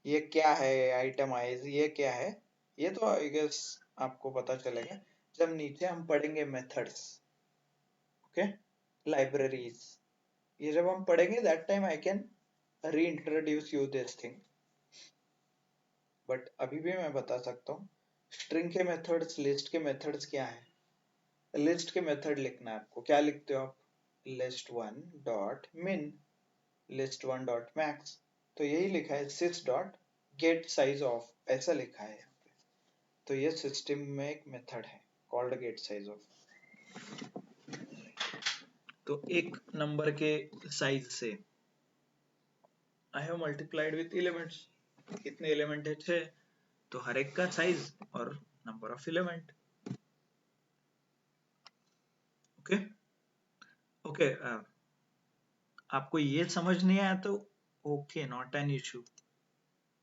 ये क्या है आइटमाइज, ये क्या है, ये तो आई गेस आपको पता चलेगा जब नीचे हम पढ़ेंगे मेथड्स, ओके, लाइब्रेरीज, ये जब हम पढ़ेंगे that time I can reintroduce you this thing. But अभी भी मैं बता सकता हूँ स्ट्रिंग के मेथड्स, लिस्ट के मेथड्स क्या है। लिस्ट के मेथड लिखना है आपको, क्या लिखते हो आप, लिस्ट वन डॉट मिन, लिस्ट वन डॉट मैक्स, तो यही लिखा है sys dot gate size of, ऐसा लिखा है यहाँ पे। तो ये सिस्टम में एक मेथड है कॉल्ड गेट साइज ऑफ। तो एक नंबर के साइज से I have multiplied with elements, कितने एलिमेंट है 6, तो हर एक का साइज और number of element. Okay okay, आपको ये समझ नहीं आया तो ओके, नॉट एन इशू।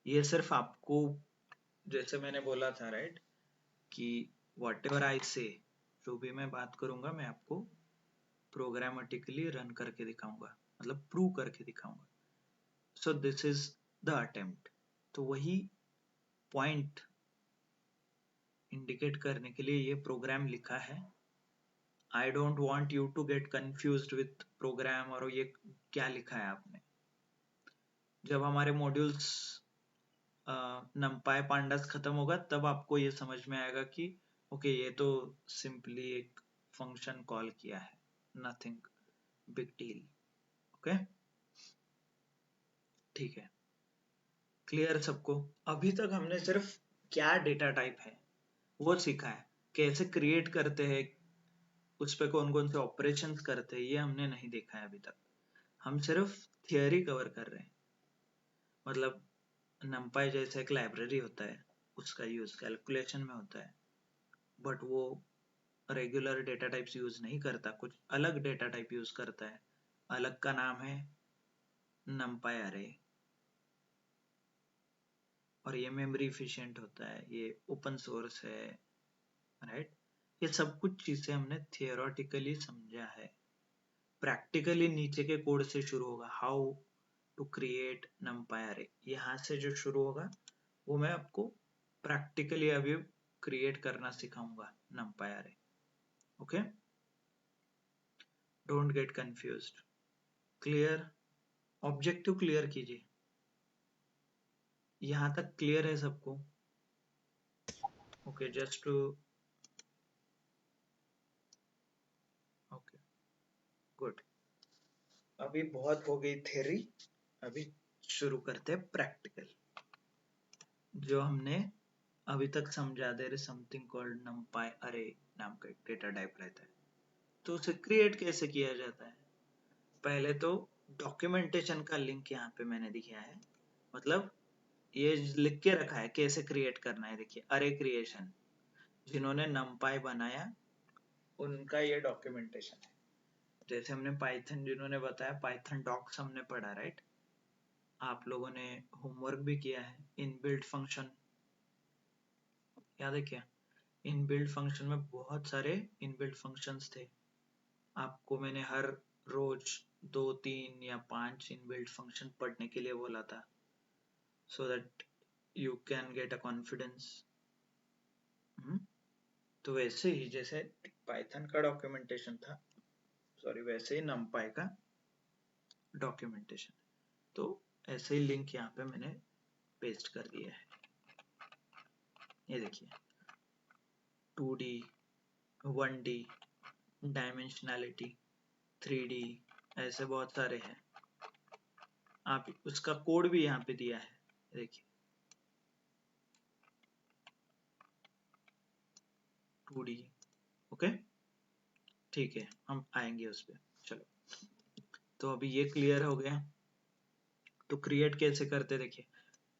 ये सिर्फ आपको, जैसे मैंने बोला था राइट, कि वॉट एवर आई से, जो भी मैं बात करूंगा मैं आपको प्रोग्रामेटिकली रन करके दिखाऊंगा, मतलब प्रूव करके दिखाऊंगा। सो दिस इज द अटेम्प्ट। तो वही पॉइंट इंडिकेट करने के लिए ये प्रोग्राम लिखा है। I don't want you to get confused with program और ये क्या लिखा है आपने। जब हमारे मॉड्यूल्स numpy pandas खत्म होगा तब आपको ये समझ में आएगा कि ओके ये तो सिंपली एक फंक्शन कॉल किया है, नथिंग बिग डील। ओके ठीक है, क्लियर सबको? अभी तक हमने सिर्फ क्या डेटा टाइप है वो सीखा है, कैसे क्रिएट करते हैं, उस पे कौन कौन से ऑपरेशंस करते हैं ये हमने नहीं देखा है अभी तक। हम सिर्फ थियोरी कवर कर रहे हैं। मतलब numpy जैसा एक लाइब्रेरी होता है, उसका यूज कैलकुलेशन में होता है, बट वो रेगुलर डेटा टाइप्स यूज नहीं करता, कुछ अलग डेटा टाइप यूज करता है। अलग का नाम है numpy array, और ये मेमोरी इफिशिएंट होता है, ये ओपन सोर्स है, राइट? ये सब कुछ चीजें हमने थियोरेटिकली समझा है। प्रैक्टिकली नीचे के कोड से शुरू होगा, how to create numpy array, यहाँ से जो शुरू होगा वो मैं आपको प्रैक्टिकली अभी क्रिएट करना सिखाऊंगा numpy array। Okay, don't get confused, clear? Objective clear कीजिए, यहाँ तक क्लियर है सबको? Okay, just to, okay good. अभी बहुत हो गई थ्योरी, अभी शुरू करते हैं प्रैक्टिकल। जो हमने अभी तक समझा, there is something called numpy array नाम का एक डेटा टाइप रहता है, तो उसे क्रिएट कैसे किया जाता है। पहले तो डॉक्यूमेंटेशन का लिंक यहाँ पे मैंने दिया है, मतलब ये लिख के रखा है कैसे क्रिएट करना है। देखिए अरे क्रिएशन, जिन्होंने numpy बनाया उनका ये डॉक्यूमेंटेशन है। जैसे हमने पाइथन, जिन्होंने बताया पाइथन डॉक्स हमने पढ़ा, राइट। आप लोगों ने होमवर्क भी किया है। इनबिल्ट फंक्शन याद है क्या? इनबिल्ट फंक्शन में बहुत सारे इनबिल्ट फंक्शंस थे। आपको मैंने हर रोज 2, 3 या 5 इनबिल्ट फंक्शन पढ़ने के लिए बोला था, so that you can get a confidence। तो वैसे ही जैसे पाइथन का डॉक्यूमेंटेशन था, सॉरी, वैसे ही numpy का डॉक्यूमेंटेशन। तो ऐसे ही लिंक यहाँ पे मैंने पेस्ट कर दिया है। ये देखिए 2D, 1D, डायमेंशनैलिटी, 3D, ऐसे बहुत सारे हैं। आप उसका कोड भी यहाँ पे दिया है, देखिए 2D। ओके, ठीक है, हम आएंगे उस पे। चलो, तो अभी ये क्लियर हो गया। तो क्रिएट कैसे करते, देखिए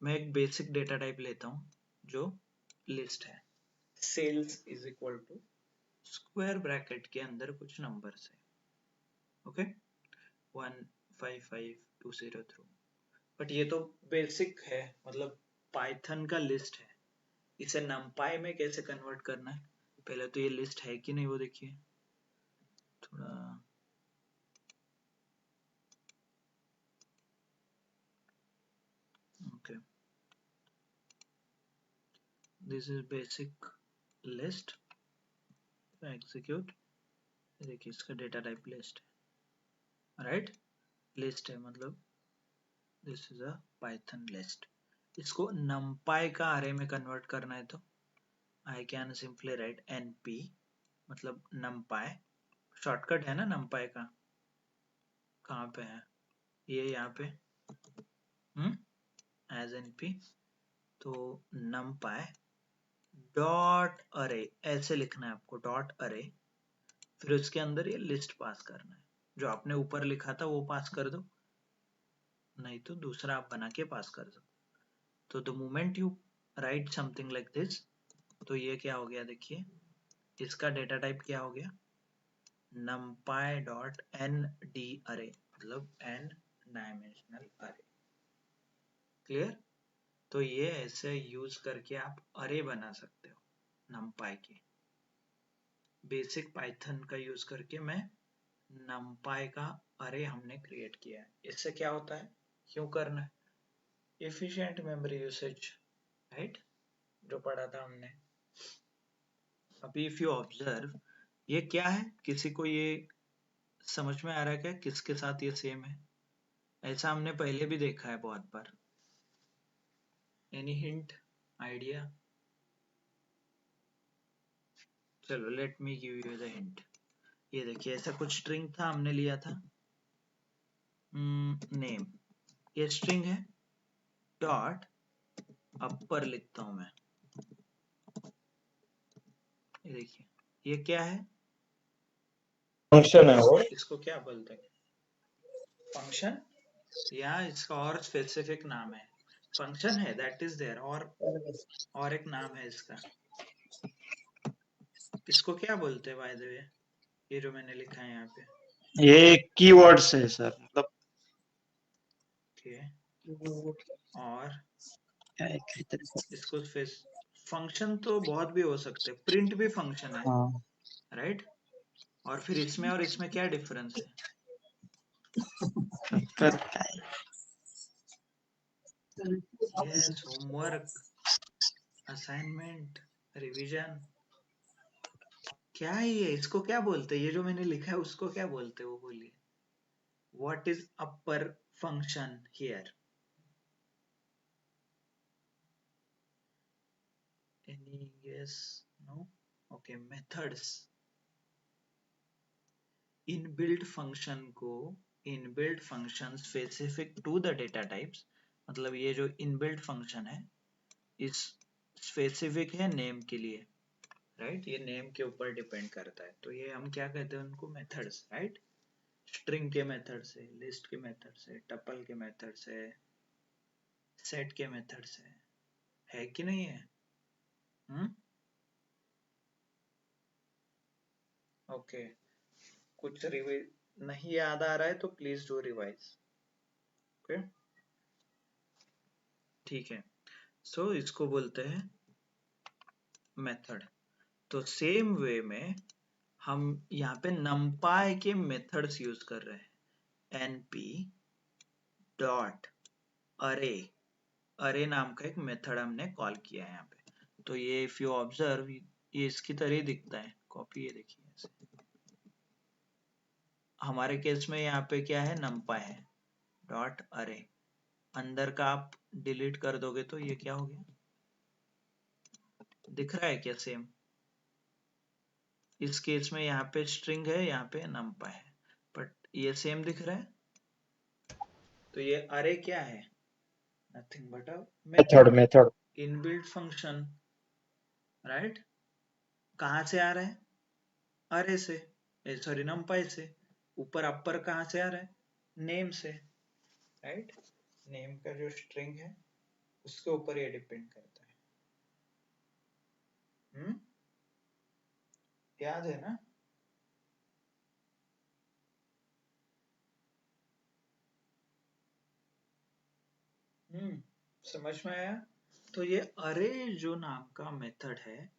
मैं एक बेसिक डेटा टाइप लेता हूँ जो लिस्ट है। Sales is equal to square bracket के अंदर कुछ नंबर्स है, ओके, 155203। बट ये तो बेसिक है, मतलब पाइथन का लिस्ट है। इसे numpy में कैसे कन्वर्ट करना है, पहले तो ये लिस्ट है कि नहीं वो देखिए। थोड़ा okay, this is basic list, execute. देखिए इसका डेटा टाइप लिस्ट है, राइट। लिस्ट है मतलब this is a Python list. इसको numpy का array में कन्वर्ट करना है तो I can simply write np, मतलब numpy शॉर्टकट है ना numpy का। कहाँ पे है ये, यहाँ पे एज np। तो numpy डॉट अरे, ऐसे लिखना है आपको, डॉट अरे। फिर उसके अंदर ये लिस्ट पास करना है। जो आपने ऊपर लिखा था वो पास कर दो, नहीं तो दूसरा आप बना के पास कर दो। तो the moment you right something like this, तो ये क्या हो गया, देखिए इसका डेटा टाइप क्या हो गया, numpy डॉट nd अरे, मतलब n डायमेंशनल अरे। क्लियर? तो ये ऐसे यूज करके आप अरे बना सकते हो numpy के। बेसिक पाइथन का यूज करके मैं numpy का अरे हमने क्रिएट किया है। इससे क्या होता है, क्यों करना है, एफिशिएंट मेमोरी यूसेज, राइट, जो पढ़ा था हमने। अभी इफ यू ऑब्जर्व, ये क्या है, किसी को ये समझ में आ रहा है क्या किसके साथ ये सेम है? ऐसा हमने पहले भी देखा है बहुत बार। Any hint, idea? चलो let me give you the hint. ये देखिए ऐसा कुछ स्ट्रिंग था, हमने लिया था नेम, ये स्ट्रिंग है, डॉट अपर लिखता हूं मैं। ये देखिए ये क्या है, फंक्शन है वो। इसको क्या बोलते हैं, फंक्शन, या इसका और स्पेसिफिक नाम है, फंक्शन है दैट इज देयर, और एक नाम है इसका, इसको क्या बोलते हैं बाय द वे, ये जो मैंने लिखा है यहाँ पे। ये कीवर्ड्स है सर, मतलब ओके, और इसको फंक्शन तो बहुत भी हो सकते हैं, प्रिंट भी फंक्शन है, हाँ, राइट। और फिर इसमें और इसमें क्या डिफरेंस है, यस, होमवर्क, असाइनमेंट, रिवीजन, क्या है ये, इसको क्या बोलते हैं, ये जो मैंने लिखा है उसको क्या बोलते हैं वो बोलिए। What is upper function here, any guess? No, okay, methods. Inbuilt function को, inbuilt function specific to the data types, मतलब ये जो इनबिल्ट फंक्शन है इस स्पेसिफिक है नेम के लिए, राइट, ये नेम के ऊपर डिपेंड करता है, तो ये हम क्या कहते हैं उनको, मेथड्स, राइट। स्ट्रिंग के मेथड से, लिस्ट के मेथड से, टपल के मेथड से, सेट के मेथड से, है कि नहीं है? ओके, कुछ रिवाइज नहीं याद आ रहा है तो प्लीज डू रिवाइज। ओके, ठीक है। सो इसको बोलते हैं मेथड। तो सेम वे में हम यहाँ पे numpy के मेथड्स यूज कर रहे हैं। np डॉट अरे, अरे नाम का एक मेथड हमने कॉल किया है यहाँ पे। तो ये इफ यू ऑब्जर्व, ये इसकी तरह ही दिखता है, कॉपी, ये देखिए ऐसे। हमारे केस में यहाँ पे क्या है, numpy है डॉट अरे। अंदर का आप डिलीट कर दोगे तो ये क्या हो गया, दिख रहा है क्या सेम? इस केस में यहाँ पे स्ट्रिंग है, यहाँ पे numpy है, बट ये सेम दिख रहा है। तो ये अरे क्या है, nothing but a method inbuilt function, right? कहाँ से आ रहा है, अरे से, सॉरी numpy से। ऊपर अपर कहाँ से आ रहा है, नेम से, राइट? नेम का जो स्ट्रिंग है उसके ऊपर ये डिपेंड करता है। याद है ना? समझ में आया? तो ये अरे जो नाम का मेथड है,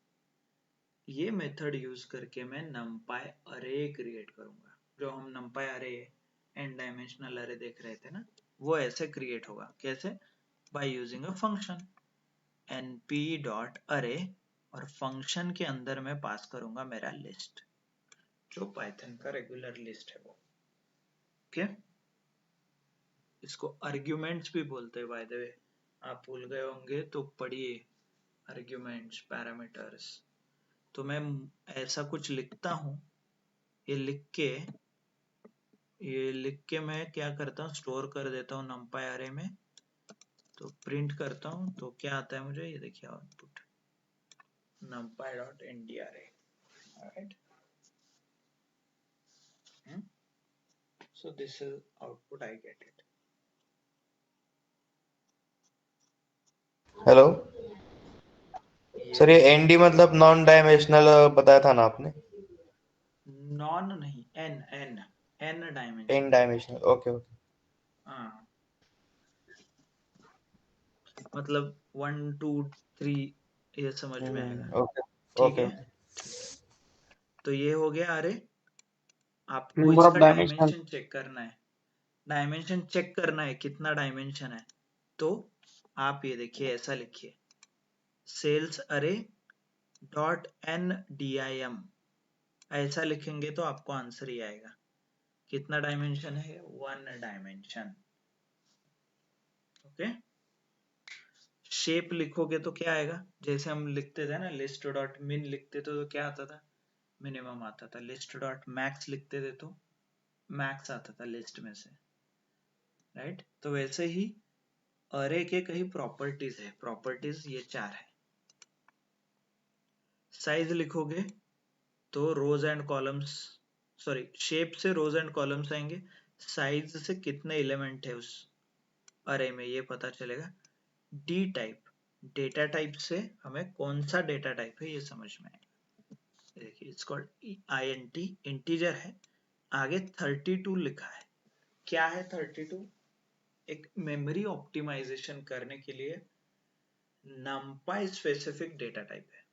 ये मेथड यूज करके मैं numpy अरे क्रिएट करूंगा। जो हम numpy अरे n डायमेंशनल अरे देख रहे थे ना, वो ऐसे क्रिएट होगा। कैसे? By using a function np dot अरे, और फंक्शन के अंदर मैं पास करूंगा मेरा लिस्ट, जो पाइथन का रेगुलर लिस्ट है वो। ओके, इसको आर्ग्यूमेंट्स भी बोलते हैं बाय द वे, आप भूल गए होंगे तो पढ़िए आर्ग्यूमेंट्स, पैरामीटर्स। तो मैं ऐसा कुछ लिखता हूँ, ये लिख के मैं क्या करता हूँ, स्टोर कर देता हूँ numpy अरे में। तो प्रिंट करता हूँ तो क्या आता है मुझे, ये देखिए output numpy dot ndRA, right? So this is output I get it. Hello ये सर, ये एनडी मतलब नॉन डायमेंशनल बताया था ना आपने? नॉन नहीं, n n dimensional. Dimensional, okay okay. हाँ, मतलब 1 2 3, ये समझ में आएगा। ओके ठीक ओके है, ओके। तो ये हो गया अरे। आपको नंबर ऑफ इसका डायमेंशनल। डायमेंशन चेक करना है, डायमेंशन चेक करना है कितना डायमेंशन है। तो आप ये देखिए, ऐसा लिखिए सेल्स अरे डॉट ndim, ऐसा लिखेंगे तो आपको आंसर ही आएगा। कितना डायमेंशन है, 1 डायमेंशन। ओके, शेप लिखोगे तो क्या आएगा, जैसे हम लिखते थे ना, लिस्ट डॉट मिन लिखते थे तो क्या आता था, मिनिमम आता था। लिस्ट डॉट मैक्स लिखते थे तो मैक्स आता था लिस्ट में से, राइट? तो वैसे ही अरे के कई प्रॉपर्टीज है, प्रॉपर्टीज ये 4 है। साइज लिखोगे तो रोज एंड कॉलम्स, सॉरी शेप से रोज एंड कॉलम्स आएंगे, साइज से कितने एलिमेंट है उस अरे में ये पता चलेगा। डी टाइप, डेटा टाइप से हमें कौन सा डेटा टाइप है ये समझ में आएगा। देखिए इट्स कॉल्ड int, इंटीजर है। आगे 32 लिखा है, क्या है 32? एक मेमोरी ऑप्टिमाइजेशन करने के लिए numpy स्पेसिफिक डेटा टाइप है।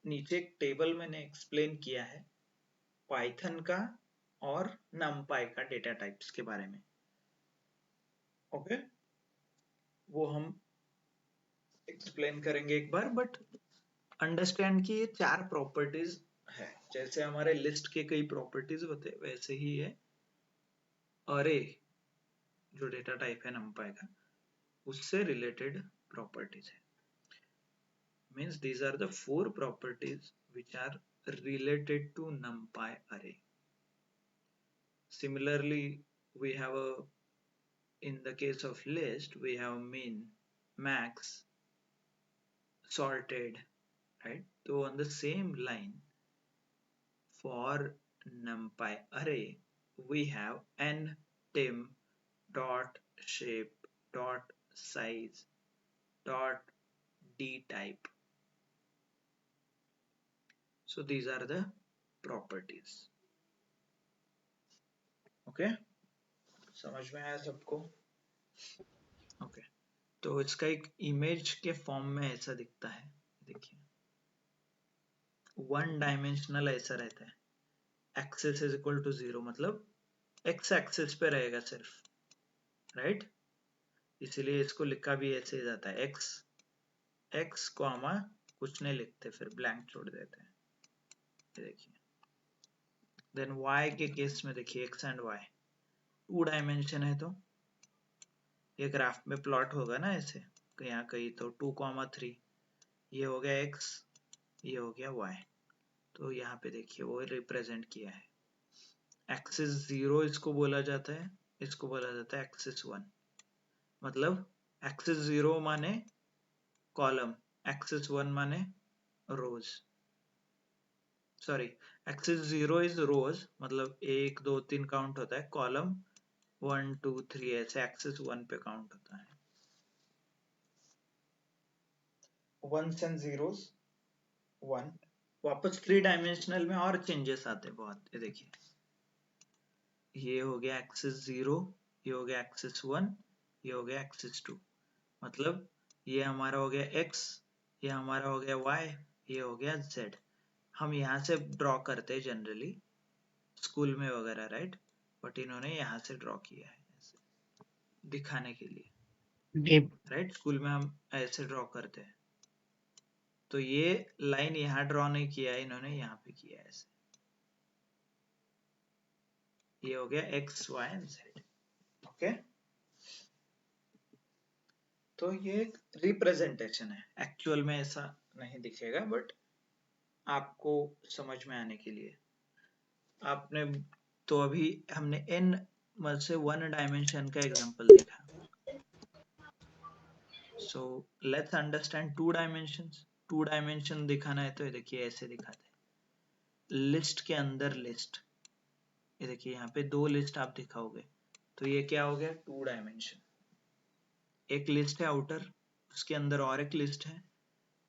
नीचे एक टेबल मैंने एक्सप्लेन किया है पाइथन का और numpy का डेटा टाइप्स के बारे में। ओके, वो हम एक्सप्लेन करेंगे एक बार, बट अंडरस्टैंड कि ये 4 प्रॉपर्टीज है। जैसे हमारे लिस्ट के कई प्रॉपर्टीज होते हैं, वैसे ही है अरे जो डेटा टाइप है numpy का, उससे रिलेटेड प्रॉपर्टीज है। Means these are the 4 properties which are related to numpy array. Similarly, we have in the case of list, we have min, max, sorted, right? So on the same line, for numpy array, we have ndim dot shape dot size dot d type. So these are the properties. Okay, समझ में आया सबको? Okay, तो इसका एक image के form में ऐसा दिखता है, देखिए वन डायमेंशनल ऐसा रहता है, एक्सिस इज इक्वल टू 0, मतलब एक्स एक्सिस पे रहेगा सिर्फ, राइट? इसीलिए इसको लिखा भी ऐसे जाता है, एक्स एक्स कॉमा कुछ नहीं लिखते, फिर ब्लैंक छोड़ देते हैं, ये देखिए। देन y के केस में देखिए x एंड y 2 डायमेंशन है, तो ये ग्राफ में प्लॉट होगा ना ऐसे, यहाँ कहीं तो 2,3, ये हो गया x, ये हो गया y, तो यहाँ पे देखिए वो रिप्रेजेंट किया है। एक्सिस 0 इसको बोला जाता है, इसको बोला जाता है एक्सिस 1, मतलब एक्सिस 0 माने कॉलम, एक्सिस 1 माने रोज, सॉरी एक्सिस 0 इज रोज, मतलब 1 2 3 काउंट होता है, कॉलम 1 2 3 ऐसे एक्सिस 1 पे काउंट होता है। वंस एंड जीरोस 1, वापस 3 डायमेंशनल में और चेंजेस आते हैं बहुत, ये देखिए ये हो गया एक्सिस 0, ये हो गया एक्सिस 1, ये हो गया एक्सिस 2, मतलब ये हमारा हो गया x, ये हमारा हो गया y, ये हो गया z। हम यहाँ से ड्रॉ करते हैं जनरली स्कूल में वगैरह, राइट? बट इन्होंने यहाँ से ड्रॉ किया है ऐसे दिखाने के लिए, जी राइट? स्कूल में हम ऐसे ड्रॉ करते हैं, तो ये लाइन यहाँ ड्रॉ नहीं किया है इन्होंने, यहाँ पे किया है ऐसे, ये हो गया x y and z। Okay, तो ये एक रिप्रेजेंटेशन है, एक्चुअल में ऐसा नहीं दिखेगा, बट आपको समझ में आने के लिए। आपने तो अभी हमने n में से 1 डायमेंशन का एग्जांपल देखा, so let's understand 2 dimensions. 2 dimension दिखाना है तो ये देखिए ऐसे दिखाते हैं, लिस्ट के अंदर लिस्ट, ये देखिए यहाँ पे 2 लिस्ट आप दिखाओगे, तो ये क्या हो गया 2 डायमेंशन। एक लिस्ट है आउटर, उसके अंदर और एक लिस्ट है,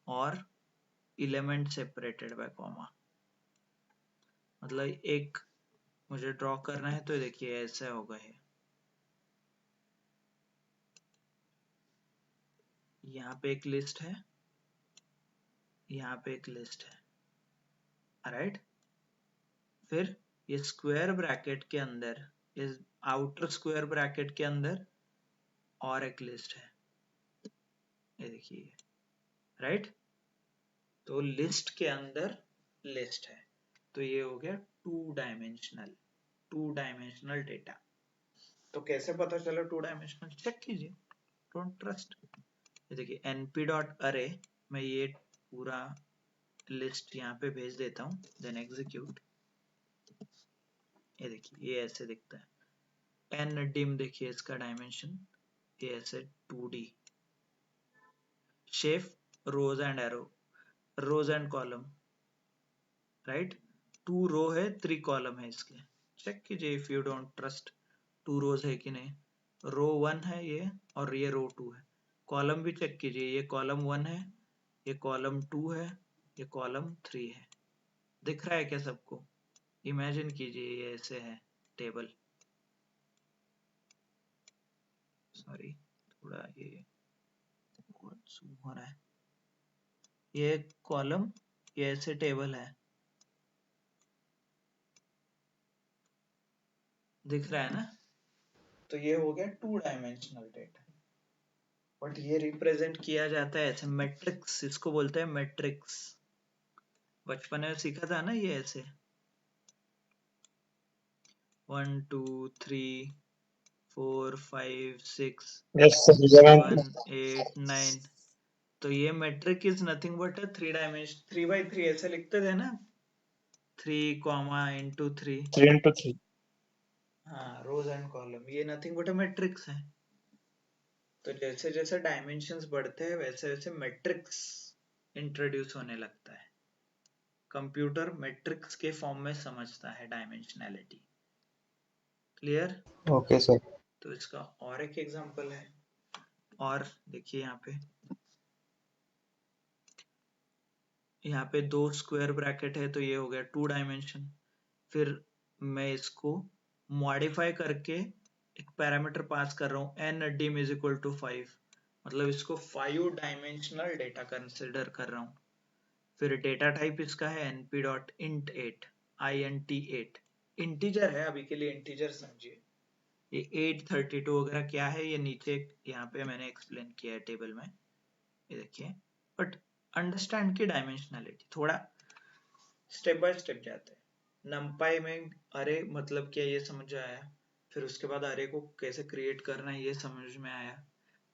और एलिमेंट सेपरेटेड बाय कॉमा, मतलब एक मुझे ड्रॉ करना है तो देखिए ऐसा होगा, है यहाँ पे एक लिस्ट है, यहाँ पे एक लिस्ट है, राइट? फिर ये स्क्वायर ब्रैकेट के अंदर, इस आउटर स्क्वायर ब्रैकेट के अंदर और एक लिस्ट है, ये देखिए, राइट? तो लिस्ट के अंदर लिस्ट है, तो ये हो गया 2 डायमेंशनल डेटा। तो कैसे पता चला 2 डायमेंशनल? चेक कीजिए, डोंट ट्रस्ट। ये देखिए np.array, मैं ये पूरा लिस्ट यहाँ पे भेज देता हूँ, देन एग्जीक्यूट, ये देखिए ये ऐसे दिखता है। ndim देखिए इसका डायमेंशन, ये ऐसे 2D shape, rows and arrow, rows and column, right? 2 row है 3 कॉलम है इसके, चेक कीजिए if you don't trust 2 rows है कि नहीं। रो 1 है ये, और ये रो 2 है। कॉलम भी चेक कीजिए, ये कॉलम 1 है, ये कॉलम 2 है, ये कॉलम 3 है। दिख रहा है क्या सबको? इमेजिन कीजिए ये ऐसे है टेबल, सॉरी थोड़ा ये जूम हो रहा है, ये कॉलम, ये ऐसे टेबल है, दिख रहा है ना? तो ये हो गया 2 डायमेंशनल डेटा, बट ये रिप्रेजेंट किया जाता है ऐसे, मैट्रिक्स इसको बोलते हैं, मैट्रिक्स। बचपन में सीखा था ना ये ऐसे 1 2 3 4 5 6 Yes, sir. 7 8 9, तो ये matrix is nothing but 3 dimension, 3x3 ऐसे लिखते थे ना, 3 कॉमा इंटू 3, 3 into 3. हाँ, रोज एंड कॉलम, ये नथिंग बट मैट्रिक्स है। तो जैसे जैसे डायमेंशंस बढ़ते हैं वैसे वैसे मैट्रिक्स इंट्रोड्यूस होने लगता है, कंप्यूटर मैट्रिक्स के फॉर्म में समझता है डायमेंशनैलिटी। क्लियर? Okay sir. तो इसका और एक एग्जांपल है, और देखिए यहाँ पे 2 स्क्वायर ब्रैकेट है, तो ये हो गया 2 डायमेंशन। फिर मैं इसको मॉडिफाई करके एक पैरामीटर पास कर रहा हूँ n dim is equal to 5, मतलब इसको 5 डायमेंशनल डेटा कंसिडर कर रहा हूँ। फिर डेटा टाइप इसका है np.int8 int8, इंटीजर है, अभी के लिए इंटीजर समझिए। ये 8 32 वगैरह क्या है ये नीचे यहाँ पे मैंने एक्सप्लेन किया है टेबल में, ये देखिए। बट अंडरस्टैंड की डायमेंशनलिटी थोड़ा स्टेप बाय स्टेप जाते हैं। नमपाई में अरे मतलब क्या ये समझ आया, फिर उसके बाद अरे को कैसे क्रिएट करना है ये समझ में आया।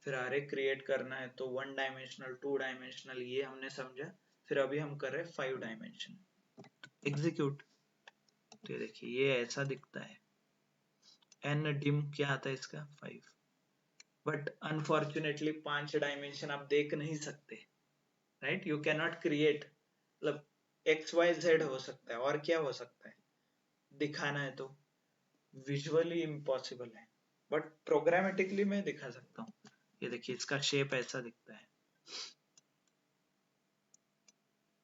फिर अरे क्रिएट करना है तो 1 डायमेंशनल 2 डायमेंशनल ये हमने समझा। फिर अभी हम कर रहे हैं 5 डायमेंशन एग्जीक्यूट। तो ये देखिए ये ऐसा दिखता है, n dim क्या आता है इसका 5, बट अनफॉर्चुनेटली 5 डायमेंशन आप देख नहीं सकते, right? You can not create, मतलब XYZ हो सकता है और क्या हो सकता है, दिखाना है तो विजुअली इम्पॉसिबल है, बट प्रोग्रामेटिकली मैं दिखा सकता हूँ। ये देखिए इसका शेप ऐसा दिखता है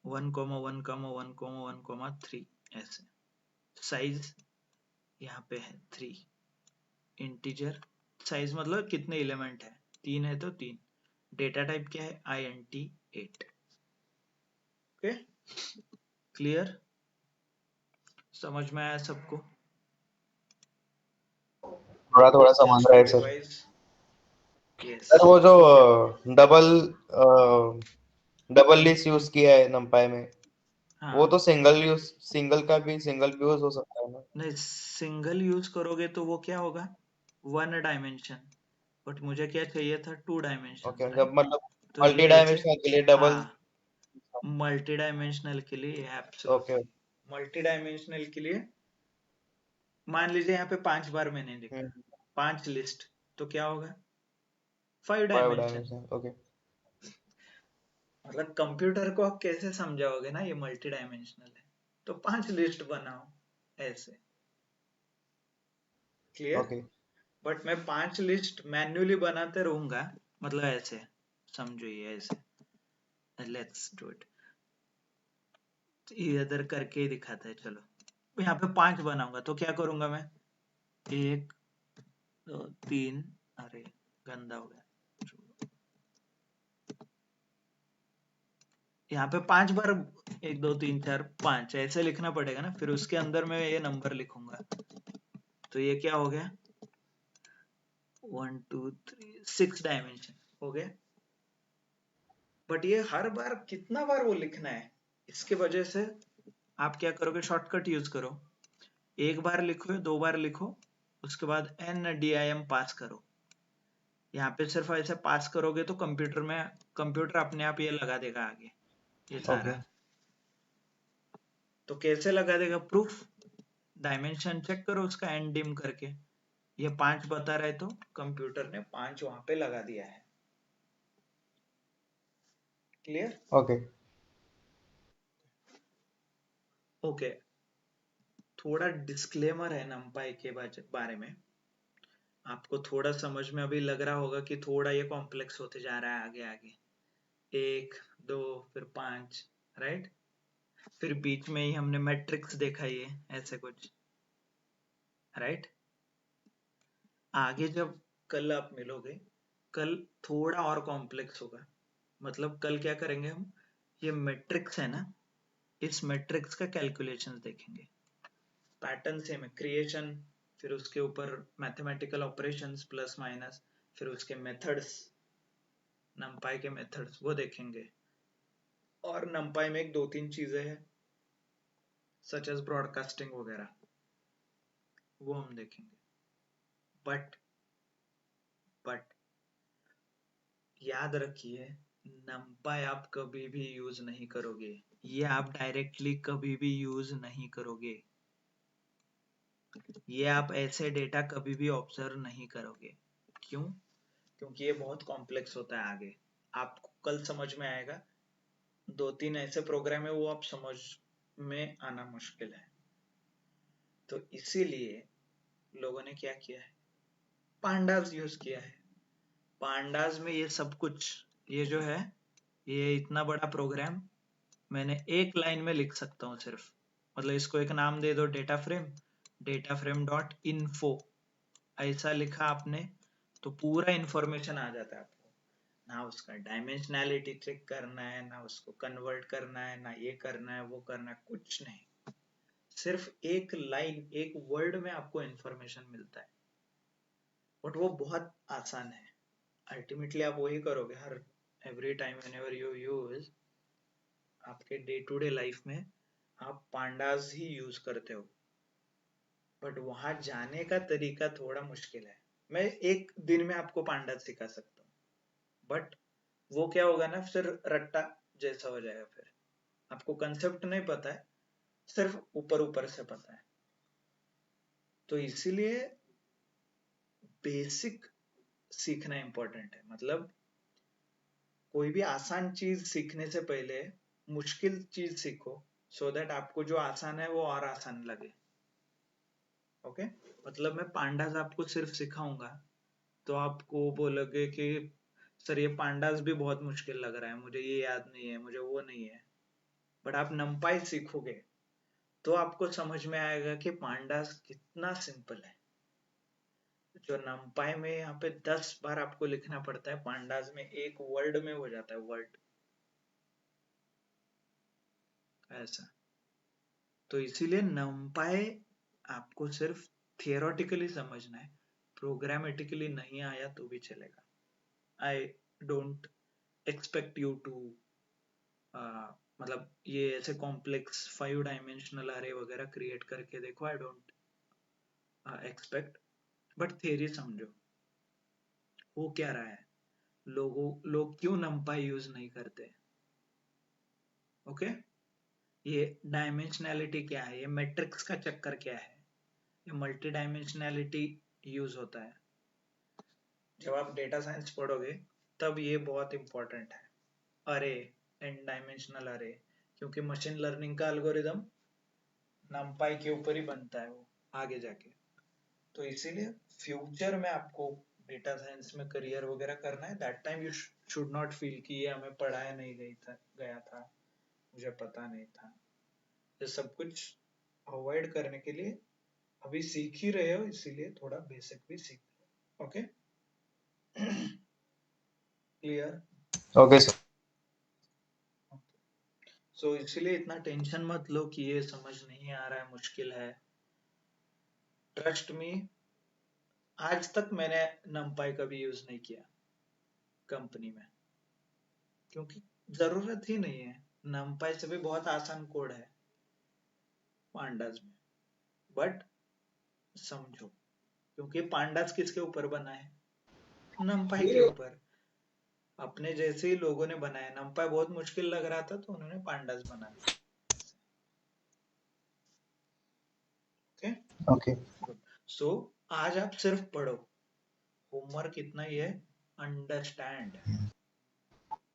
1,1,1,1,3 ऐसे। साइज यहाँ पे है 3, इंटीजर साइज मतलब कितने एलिमेंट है, 3 है तो 3। डेटा टाइप क्या है int8। Okay clear? समझ में आया सबको? थोड़ा थोड़ा समझ रहा है सर। रिवाइज। यस सर वो जो डबल लिस्ट यूज किया है नंपाई में, वो हाँ, तो सिंगल का भी सिंगल भी यूज हो सकता है ना? नहीं सिंगल यूज करोगे तो वो क्या होगा 1 डायमेंशन, बट मुझे क्या चाहिए था 2 डायमेंशन, ओके, जब राइट? मतलब तो मल्टी ये ऐसे, डायमेंशनल के लिए डबल। हाँ मल्टी डायमेंशनल के लिए ओके। एब्सोल्युटली। मल्टी डायमेंशनल के लिए मान लीजिए यहाँ पे 5 बार मैंने लिखा 5 लिस्ट, तो क्या होगा 5 5 डायमेंशन। डायमेंशन। ओके। मतलब कंप्यूटर को आप कैसे समझाओगे ना ये मल्टी डायमेंशनल है, तो 5 लिस्ट बनाओ ऐसे, क्लियर? ओके। बट मैं 5 लिस्ट मैन्युअली बनाते रहूंगा, मतलब ऐसे समझो ये ऐसे। लेट्स डू इट, इधर करके ही दिखाता है। चलो यहाँ पे 5 बनाऊंगा तो क्या करूंगा मैं 1 2 3, अरे गंदा हो गया, यहाँ पे 5 बार 1 2 3 4 5 ऐसे लिखना पड़ेगा ना, फिर उसके अंदर मैं ये नंबर लिखूंगा। तो ये क्या हो गया 1 2 3 6 डायमेंशन हो गया। बट ये हर बार कितना बार वो लिखना है, इसके वजह से आप क्या करोगे शॉर्टकट यूज करो, 1 बार लिखो 2 बार लिखो, उसके बाद NDIM पास करो। यहाँ पे सिर्फ ऐसे पास करोगे तो कंप्यूटर अपने आप ये लगा देगा आगे ये सारा। ओके। तो कैसे लगा देगा प्रूफ, डायमेंशन चेक करो उसका एंड डिम करके, ये 5 बता रहा है तो कंप्यूटर ने 5 वहां पे लगा दिया है। क्लियर? ओके। ओके थोड़ा डिस्क्लेमर है नंपाई के बारे में, आपको थोड़ा समझ में अभी लग रहा होगा कि थोड़ा ये कॉम्प्लेक्स होते जा रहा है आगे आगे, 1 2 फिर 5, राइट? फिर बीच में ही हमने मैट्रिक्स देखा ये ऐसे कुछ, राइट? आगे जब कल आप मिलोगे, कल थोड़ा और कॉम्प्लेक्स होगा। मतलब कल क्या करेंगे हम, ये मैट्रिक्स है ना, इस मैट्रिक्स का कैलकुलेशन देखेंगे। पैटर्न सेम है, क्रिएशन, फिर उसके ऊपर मैथमेटिकल ऑपरेशंस प्लस माइनस, फिर उसके मेथड्स, नंपाई के मेथड्स वो देखेंगे। और नंपाई में 1 2 3 चीजें हैं सच एज ब्रॉडकास्टिंग वगैरह, वो हम देखेंगे। बट याद रखिए नंपाई आप कभी भी यूज नहीं करोगे, ये आप डायरेक्टली कभी भी यूज नहीं करोगे, ये आप ऐसे डेटा कभी भी ऑब्जर्व नहीं करोगे। क्यों? क्योंकि ये बहुत कॉम्प्लेक्स होता है, आगे आपको कल समझ में आएगा। 2 3 ऐसे प्रोग्राम है वो आप समझ में आना मुश्किल है। तो इसीलिए लोगों ने क्या किया है, पांडास यूज किया है। पांडास में ये सब कुछ, ये जो है, ये इतना बड़ा प्रोग्राम मैंने एक लाइन में लिख सकता हूँ सिर्फ। मतलब इसको एक नाम दे दो, डेटा फ्रेम डॉट इन्फो, ऐसा लिखा आपने तो पूरा इंफॉर्मेशन आ जाता है आपको। ना उसका डायमेंशनैलिटी चेक करना है, ना उसको कन्वर्ट करना है, ना ये करना है वो करना है, कुछ नहीं। सिर्फ एक लाइन, एक वर्ड में आपको इंफॉर्मेशन मिलता है। बट वो बहुत आसान है। अल्टीमेटली आप वही करोगे हर every time whenever you use, आपके डे टू डे लाइफ में आप पांडास ही यूज करते हो। बट वहां जाने का तरीका थोड़ा मुश्किल है। मैं एक दिन में आपको पांडास सिखा सकता हूँ, बट वो क्या होगा ना, फिर रट्टा जैसा हो जाएगा। फिर आपको कंसेप्ट नहीं पता है, सिर्फ ऊपर ऊपर से पता है। तो इसीलिए बेसिक सीखना इंपॉर्टेंट है। मतलब कोई भी आसान चीज सीखने से पहले मुश्किल चीज सीखो, सो दैट आपको जो आसान है वो और आसान लगे। ओके, मतलब मैं पांडास आपको सिर्फ सिखाऊंगा तो आपको बोलोगे कि सर ये पांडास भी बहुत मुश्किल लग रहा है, मुझे ये याद नहीं है, मुझे वो नहीं है। बट आप नंपाई सीखोगे तो आपको समझ में आएगा कि पांडास कितना सिंपल है। जो नंपाई में यहाँ पे 10 बार आपको लिखना पड़ता है, पांडास में एक वर्ड में हो जाता है, वर्ड ऐसा। तो इसीलिए नंपाई आपको सिर्फ थियोरेटिकली समझना है, प्रोग्रामेटिकली नहीं आया तो भी चलेगा। I don't expect you to, मतलब ये ऐसे कॉम्प्लेक्स 5 डायमेंशनल अरे वगैरह क्रिएट करके देखो, आई डोंट एक्सपेक्ट। बट थियरी समझो हो क्या रहा है, लोग क्यों नंपाई यूज नहीं करते। ओके, ये डायमेंशनैलिटी क्या है, ये मैट्रिक्स का चक्कर क्या है, ये मल्टी डायमेंशनैलिटी यूज होता है। जब आप डेटा साइंस पढ़ोगे तब ये बहुत इंपॉर्टेंट है, अरे एन डायमेंशनल अरे, क्योंकि मशीन लर्निंग का एल्गोरिदम नंपाई के ऊपर ही बनता है वो आगे जाके। तो इसीलिए फ्यूचर में आपको डेटा साइंस में करियर वगैरह करना है, that time you should not feel कि ये हमें पढ़ाया नहीं गया था, मुझे पता नहीं था। ये सब कुछ अवॉइड करने के लिए अभी सीख ही रहे हो, इसीलिए थोड़ा बेसिक भी सीख लो। Okay, clear? Okay sir. So इसीलिए इतना टेंशन मत लो कि ये समझ नहीं आ रहा है, मुश्किल है। ट्रस्ट मी, आज तक मैंने नंपाई कभी यूज नहीं किया कंपनी में, क्योंकि जरूरत ही नहीं है। नंपाई से भी बहुत आसान कोड है पांडास में। बट समझो, क्योंकि पांडास किसके ऊपर बना है, नंपाई के ऊपर। अपने जैसे ही लोगों ने बनाया, नंपाई बहुत मुश्किल लग रहा था तो उन्होंने पांडास बना दिया। ओके ओके सो आज आप सिर्फ पढ़ो, होमवर्क इतना ही है, अंडरस्टैंड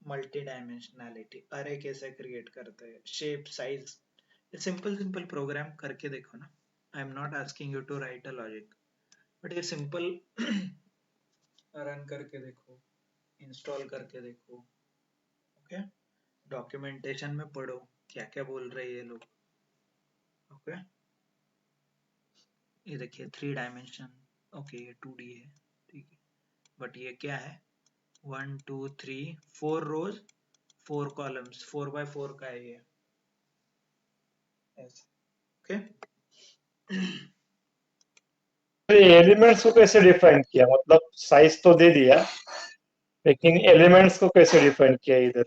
मल्टी डायमेंशनैलिटी, अरे कैसे क्रिएट करते हैं, शेप साइज, ये सिंपल सिंपल प्रोग्राम करके देखो ना। I am not asking you to write a logic, but ये सिंपल रन करके देखो, इंस्टॉल करके देखो। ओके, डॉक्यूमेंटेशन में पढ़ो क्या क्या बोल रहे हैं ये लोग। ओके, ये देखिए 3 डायमेंशन, ओके ये 2D है, ठीक है। बट ये क्या है, 1 2 3 4 रोज 4 कॉलम्स, 4x4 का है ये। ओके, एलिमेंट्स को कैसे डिफाइन किया, मतलब साइज तो दे दिया, लेकिन एलिमेंट्स को कैसे डिफाइन किया इधर,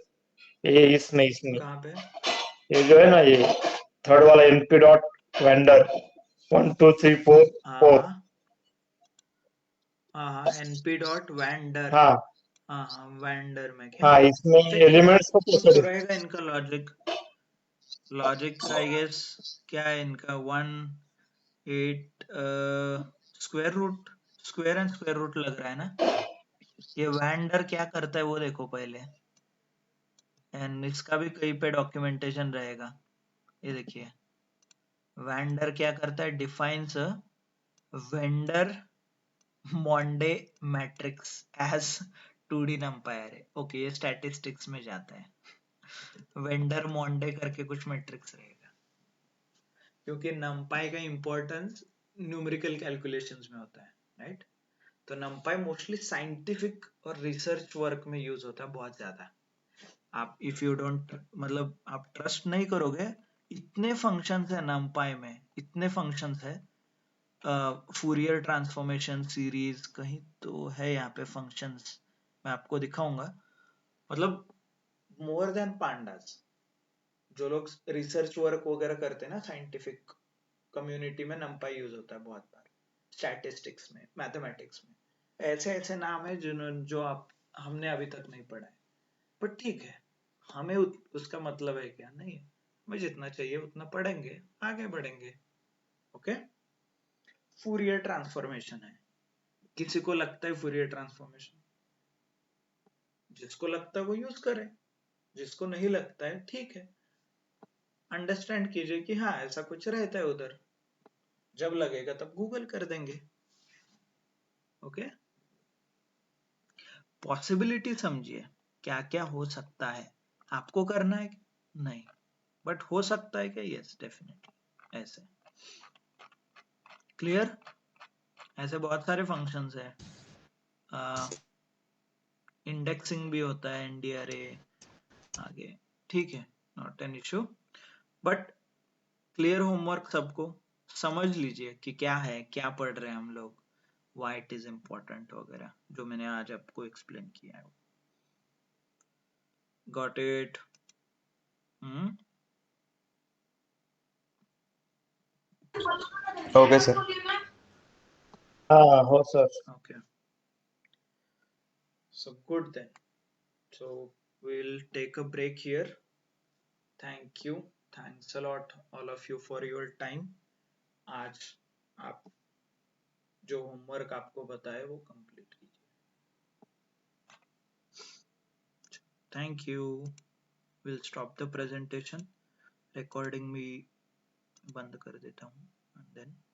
ये इसमें कहाँ पे? ये जो है ना, ये थर्ड वाला np डॉट वेंडर 1 2 3 4 हाँ 4। हाँ हाँ हाँ, np डॉट वेंडर, हाँ हाँ हाँ वेंडर में क्या, हाँ, इसमें तो एलिमेंट्स को कुछ कैसे तो रहेगा इनका लॉजिक आई गेस। क्या है इनका, 1 8 स्क्वायर एंड स्क्वायर रूट लग रहा है ना। ये वेंडर क्या करता है वो देखो पहले, एंड इसका भी कहीं पे डॉक्यूमेंटेशन रहेगा। ये देखिए वेंडर क्या करता है, defines Vandermonde matrix as 2D numpy array। Okay, ये स्टैटिस्टिक्स में जाता है। वेंडर मॉन्डे करके कुछ मैट्रिक्स रहेगा, क्योंकि numpy का इंपॉर्टेंस न्यूमेरिकल कैलकुलेशंस में होता है, राइट। तो numpy मोस्टली साइंटिफिक और रिसर्च वर्क में यूज होता है बहुत ज्यादा। आप इफ यू डोंट मतलब आप ट्रस्ट नहीं करोगे, इतने फंक्शंस है numpy में, इतने फंक्शंस है। फूरियर ट्रांसफॉर्मेशन सीरीज कहीं तो है यहाँ पे फंक्शंस, मैं आपको दिखाऊंगा। मतलब मोर देन पांडास। जो लोग रिसर्च वर्क वगैरह करते हैं ना साइंटिफिक कम्युनिटी में, numpy यूज होता है बहुत बार, स्टैटिस्टिक्स में, मैथमेटिक्स में। ऐसे ऐसे नाम है जो आप हमने अभी तक नहीं पढ़ा है, पर ठीक है, हमें उसका मतलब है क्या, नहीं हमें जितना चाहिए उतना पढ़ेंगे, आगे बढ़ेंगे। ओके, फूरियर ट्रांसफॉर्मेशन है। किसी को लगता है फूरियर ट्रांसफॉर्मेशन, जिसको लगता है वो यूज करे, जिसको नहीं लगता है ठीक है, अंडरस्टैंड कीजिए कि हाँ ऐसा कुछ रहता है उधर, जब लगेगा तब गूगल कर देंगे। ओके, पॉसिबिलिटी समझिए, क्या क्या हो सकता है। आपको करना है नहीं, बट हो सकता है क्या, यस डेफिनेटली। ऐसे क्लियर, ऐसे बहुत सारे फंक्शंस है। इंडेक्सिंग भी होता है, एनडीआरए आगे, ठीक है, not an issue. But clear homework सबको, समझ लीजिए कि क्या है, क्या पढ़ रहे हैं हम लोग, व्हाई इट इज इम्पोर्टेंट वगैरह, जो मैंने आज आपको एक्सप्लेन किया है। Got it? Okay sir. हाँ हो sir. Okay, so good then. So we'll take a break here. Thank you, thanks a lot all of you for your time. आज आप जो होमवर्क आपको बताया वो कंप्लीट कीजिए। Thank you. We'll stop the presentation. Recording भी बंद कर देता हूँ and then